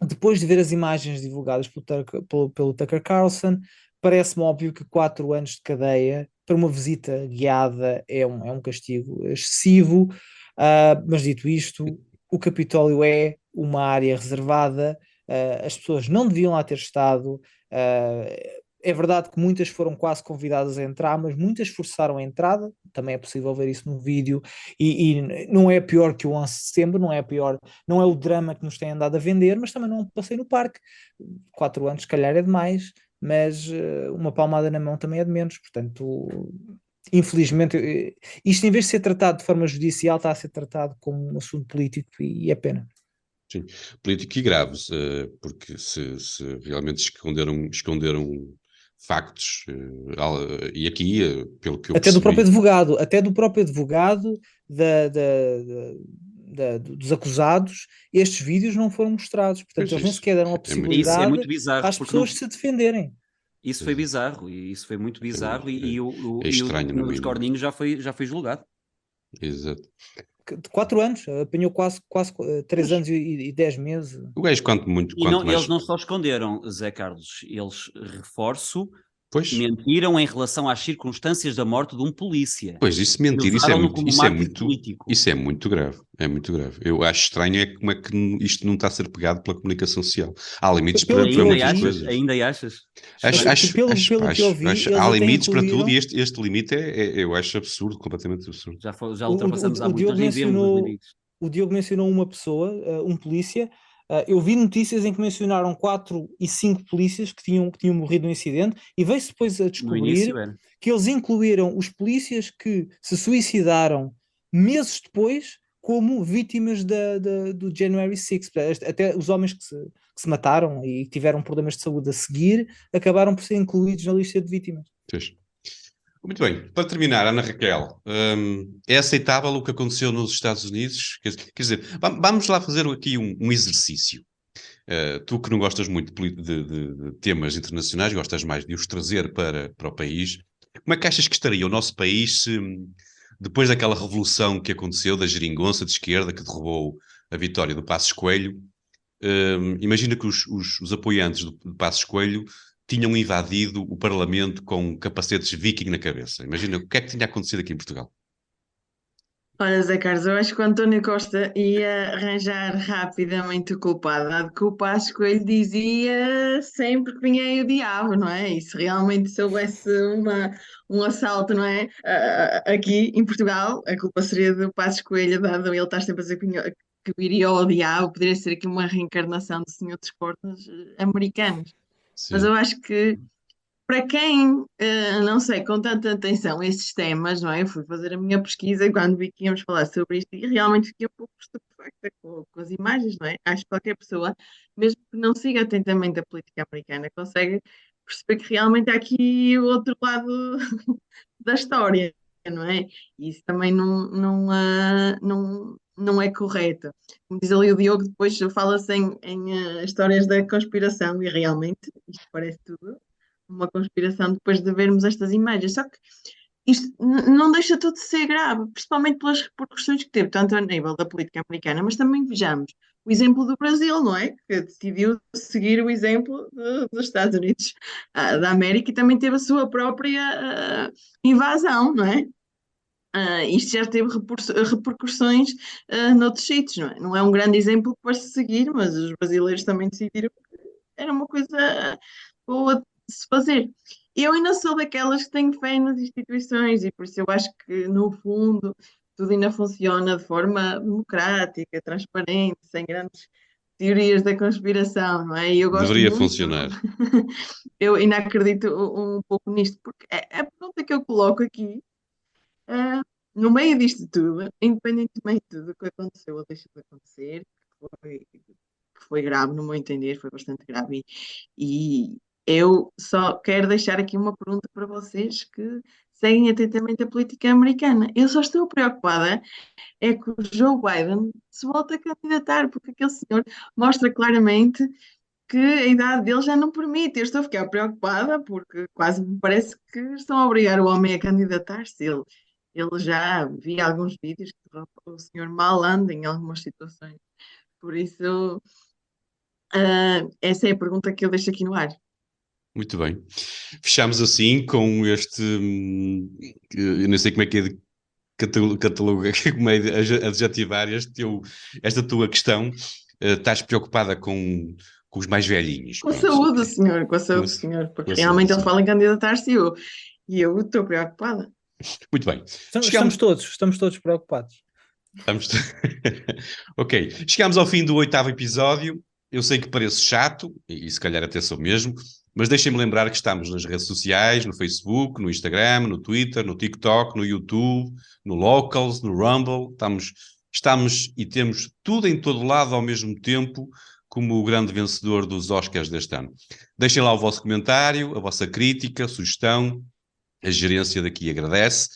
S5: Depois de ver as imagens divulgadas pelo Tucker Carlson, parece-me óbvio que 4 anos de cadeia para uma visita guiada é um castigo excessivo, mas dito isto, o Capitólio é uma área reservada, as pessoas não deviam lá ter estado. É verdade que muitas foram quase convidadas a entrar, mas muitas forçaram a entrada, também é possível ver isso no vídeo, e não é pior que o 11 de setembro, não é pior, não é o drama que nos têm andado a vender, mas também não passei no parque. 4 anos, se calhar, é demais, mas uma palmada na mão também é de menos. Portanto, infelizmente, isto em vez de ser tratado de forma judicial, está a ser tratado como um assunto político e é pena.
S2: Sim, político e graves, porque se realmente esconderam factos, e aqui, pelo que eu
S5: Até do próprio
S2: percebi,
S5: advogado dos acusados, estes vídeos não foram mostrados. Portanto,
S2: pois
S5: eles nem
S2: isso
S5: sequer deram a
S2: é muito
S4: Isso é
S5: possibilidade
S4: muito bizarro,
S5: às
S4: porque não,
S5: pessoas se defenderem.
S4: isso foi bizarro, e isso foi muito bizarro, e
S2: é
S4: o
S2: estranho, no
S4: Nunes
S2: mínimo.
S4: Corninho já foi julgado.
S2: Exato.
S5: De 4 anos, apanhou quase 3 anos e 10 meses.
S2: O gajo,
S4: E
S2: quanto
S4: eles
S2: mais.
S4: não só esconderam, Zé Carlos, eles, reforço,
S2: Pois,
S4: mentiram em relação às circunstâncias da morte de um polícia
S2: pois, isso
S4: e
S2: mentir,
S4: usaram-no como marketing político.
S2: isso é muito grave. É muito grave. Eu acho estranho como é que isto não está a ser pegado pela comunicação social. Há limites
S5: Pelo que
S2: para
S5: eu
S2: muitas
S5: vi,
S2: coisas.
S4: Ainda achas?
S2: Acho,
S4: Estranho.
S2: acho, acho,
S5: pelo que eu
S2: acho,
S5: vi,
S2: acho-
S5: eles
S2: há
S5: até
S2: limites para tudo
S5: incluíram.
S2: e este limite eu acho absurdo, completamente absurdo.
S4: Já
S5: O,
S4: ultrapassamos há
S5: o, o
S4: muito,
S5: Diogo
S4: nós nem vemos os
S5: mencionou,
S4: limites.
S5: o Diogo mencionou uma pessoa, um polícia. Eu vi notícias em que mencionaram 4 e 5 polícias que tinham morrido no incidente, e veio-se depois a
S4: No início
S5: descobrir
S4: era.
S5: que eles incluíram os polícias que se suicidaram meses depois como vítimas do January 6. Até os homens que se mataram e que tiveram problemas de saúde a seguir acabaram por ser incluídos na lista de vítimas.
S2: Pois. Muito bem, para terminar, Ana Raquel, é aceitável o que aconteceu nos Estados Unidos? Quer dizer, vamos lá fazer aqui um exercício. Tu que não gostas muito de temas internacionais, gostas mais de os trazer para o país, como é que achas que estaria o nosso país se, depois daquela revolução que aconteceu da geringonça de esquerda que derrubou a vitória do Passos Coelho, imagina que os apoiantes do Passos Coelho tinham invadido o Parlamento com capacetes Viking na cabeça. Imagina o que é que tinha acontecido aqui em Portugal.
S3: Olha, Zé Carlos, eu acho que o António Costa ia arranjar rapidamente o culpado, dado que o Passos Coelho dizia sempre que vinha aí o diabo, não é? E se realmente se houvesse um assalto, não é? Aqui em Portugal, a culpa seria do Passos Coelho, dado ele estar sempre a dizer que viria o diabo, poderia ser aqui uma reencarnação do Senhor dos Cortes americanos. Mas eu
S2: Sim,
S3: acho que para quem, não sei, com tanta atenção a esses temas, não é? Eu fui fazer a minha pesquisa e quando vi que íamos falar sobre isto e realmente fiquei um pouco estupefacta com as imagens, não é? Acho que qualquer pessoa, mesmo que não siga atentamente a política americana, consegue perceber que realmente há aqui o outro lado da história, não é? E isso também não é correto. Como diz ali o Diogo, depois fala-se em histórias da conspiração e realmente isto parece tudo uma conspiração depois de vermos estas imagens. Só que isto não deixa tudo de ser grave, principalmente pelas repercussões que teve, tanto a nível da política americana, mas também vejamos o exemplo do Brasil, não é? Que decidiu seguir o exemplo dos Estados Unidos da América e também teve a sua própria invasão, não é? Isto já teve repercussões noutros sítios, não é? Não é um grande exemplo para se seguir, mas os brasileiros também decidiram que era uma coisa boa de se fazer. Eu ainda sou daquelas que têm fé nas instituições e por isso eu acho que, no fundo, tudo ainda funciona de forma democrática, transparente, sem grandes teorias da conspiração, não é? E eu gosto
S2: deveria
S3: muito,
S2: funcionar.
S3: eu ainda acredito um pouco nisto, porque a pergunta que eu coloco aqui ah, no meio disto tudo, independentemente do que aconteceu ou deixou de acontecer, que que foi grave, no meu entender, foi bastante grave. E eu só quero deixar aqui uma pergunta para vocês que seguem atentamente a política americana. Eu só estou preocupada é que o Joe Biden se volta a candidatar, porque aquele senhor mostra claramente que a idade dele já não permite. Eu estou a ficar preocupada porque quase me parece que estão a obrigar o homem a candidatar-se. Ele já vi alguns vídeos que o senhor mal anda em algumas situações. Por isso, essa é a pergunta que eu deixo aqui no ar.
S2: Muito bem. Fechamos assim com este. Eu não sei como é que é de catalogar, como é de adjetivar esta tua questão. Estás preocupada com os mais velhinhos.
S3: Com a
S2: Pronto,
S3: saúde do
S2: ok.
S3: senhor, com a saúde do
S2: Com
S3: senhor, porque
S2: a saúde
S3: realmente
S2: do
S3: ele
S2: senhor.
S3: fala em candidatar-se e eu estou preocupada.
S2: Muito bem.
S5: Estamos todos preocupados.
S2: Estamos... Ok. Chegamos ao fim do 8º episódio. Eu sei que pareço chato, e se calhar até sou mesmo, mas deixem-me lembrar que estamos nas redes sociais, no Facebook, no Instagram, no Twitter, no TikTok, no YouTube, no Locals, no Rumble. Estamos e temos tudo em todo lado ao mesmo tempo, como o grande vencedor dos Oscars deste ano. Deixem lá o vosso comentário, a vossa crítica, a sugestão. A gerência daqui agradece.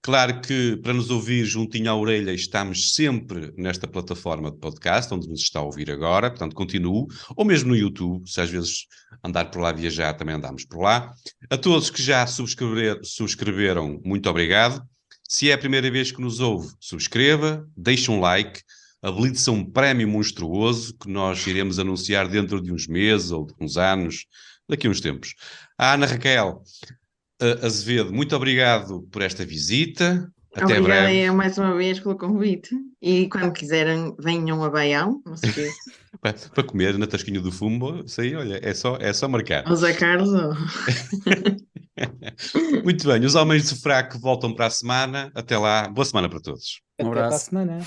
S2: Claro que para nos ouvir juntinho à orelha estamos sempre nesta plataforma de podcast, onde nos está a ouvir agora, portanto continuo, ou mesmo no YouTube, se às vezes andar por lá viajar, também andamos por lá. A todos que já subscreveram, muito obrigado. Se é a primeira vez que nos ouve, subscreva, deixe um like, habilite-se a um prémio monstruoso que nós iremos anunciar dentro de uns meses ou de uns anos, daqui a uns tempos. A Ana Raquel Azevedo, muito obrigado por esta visita. Até
S3: Obrigada
S2: breve.
S3: eu mais uma vez pelo convite. E quando quiserem, venham a Baião, não se esqueça.
S2: Para comer na Tasquinha do Fumo, isso aí, olha, é só marcar.
S3: Ao Zé Carlos.
S2: Muito bem, os Homens do Fraco voltam para a semana. Até lá, boa semana para todos.
S4: Um
S5: Até para a
S4: abraço.
S5: semana.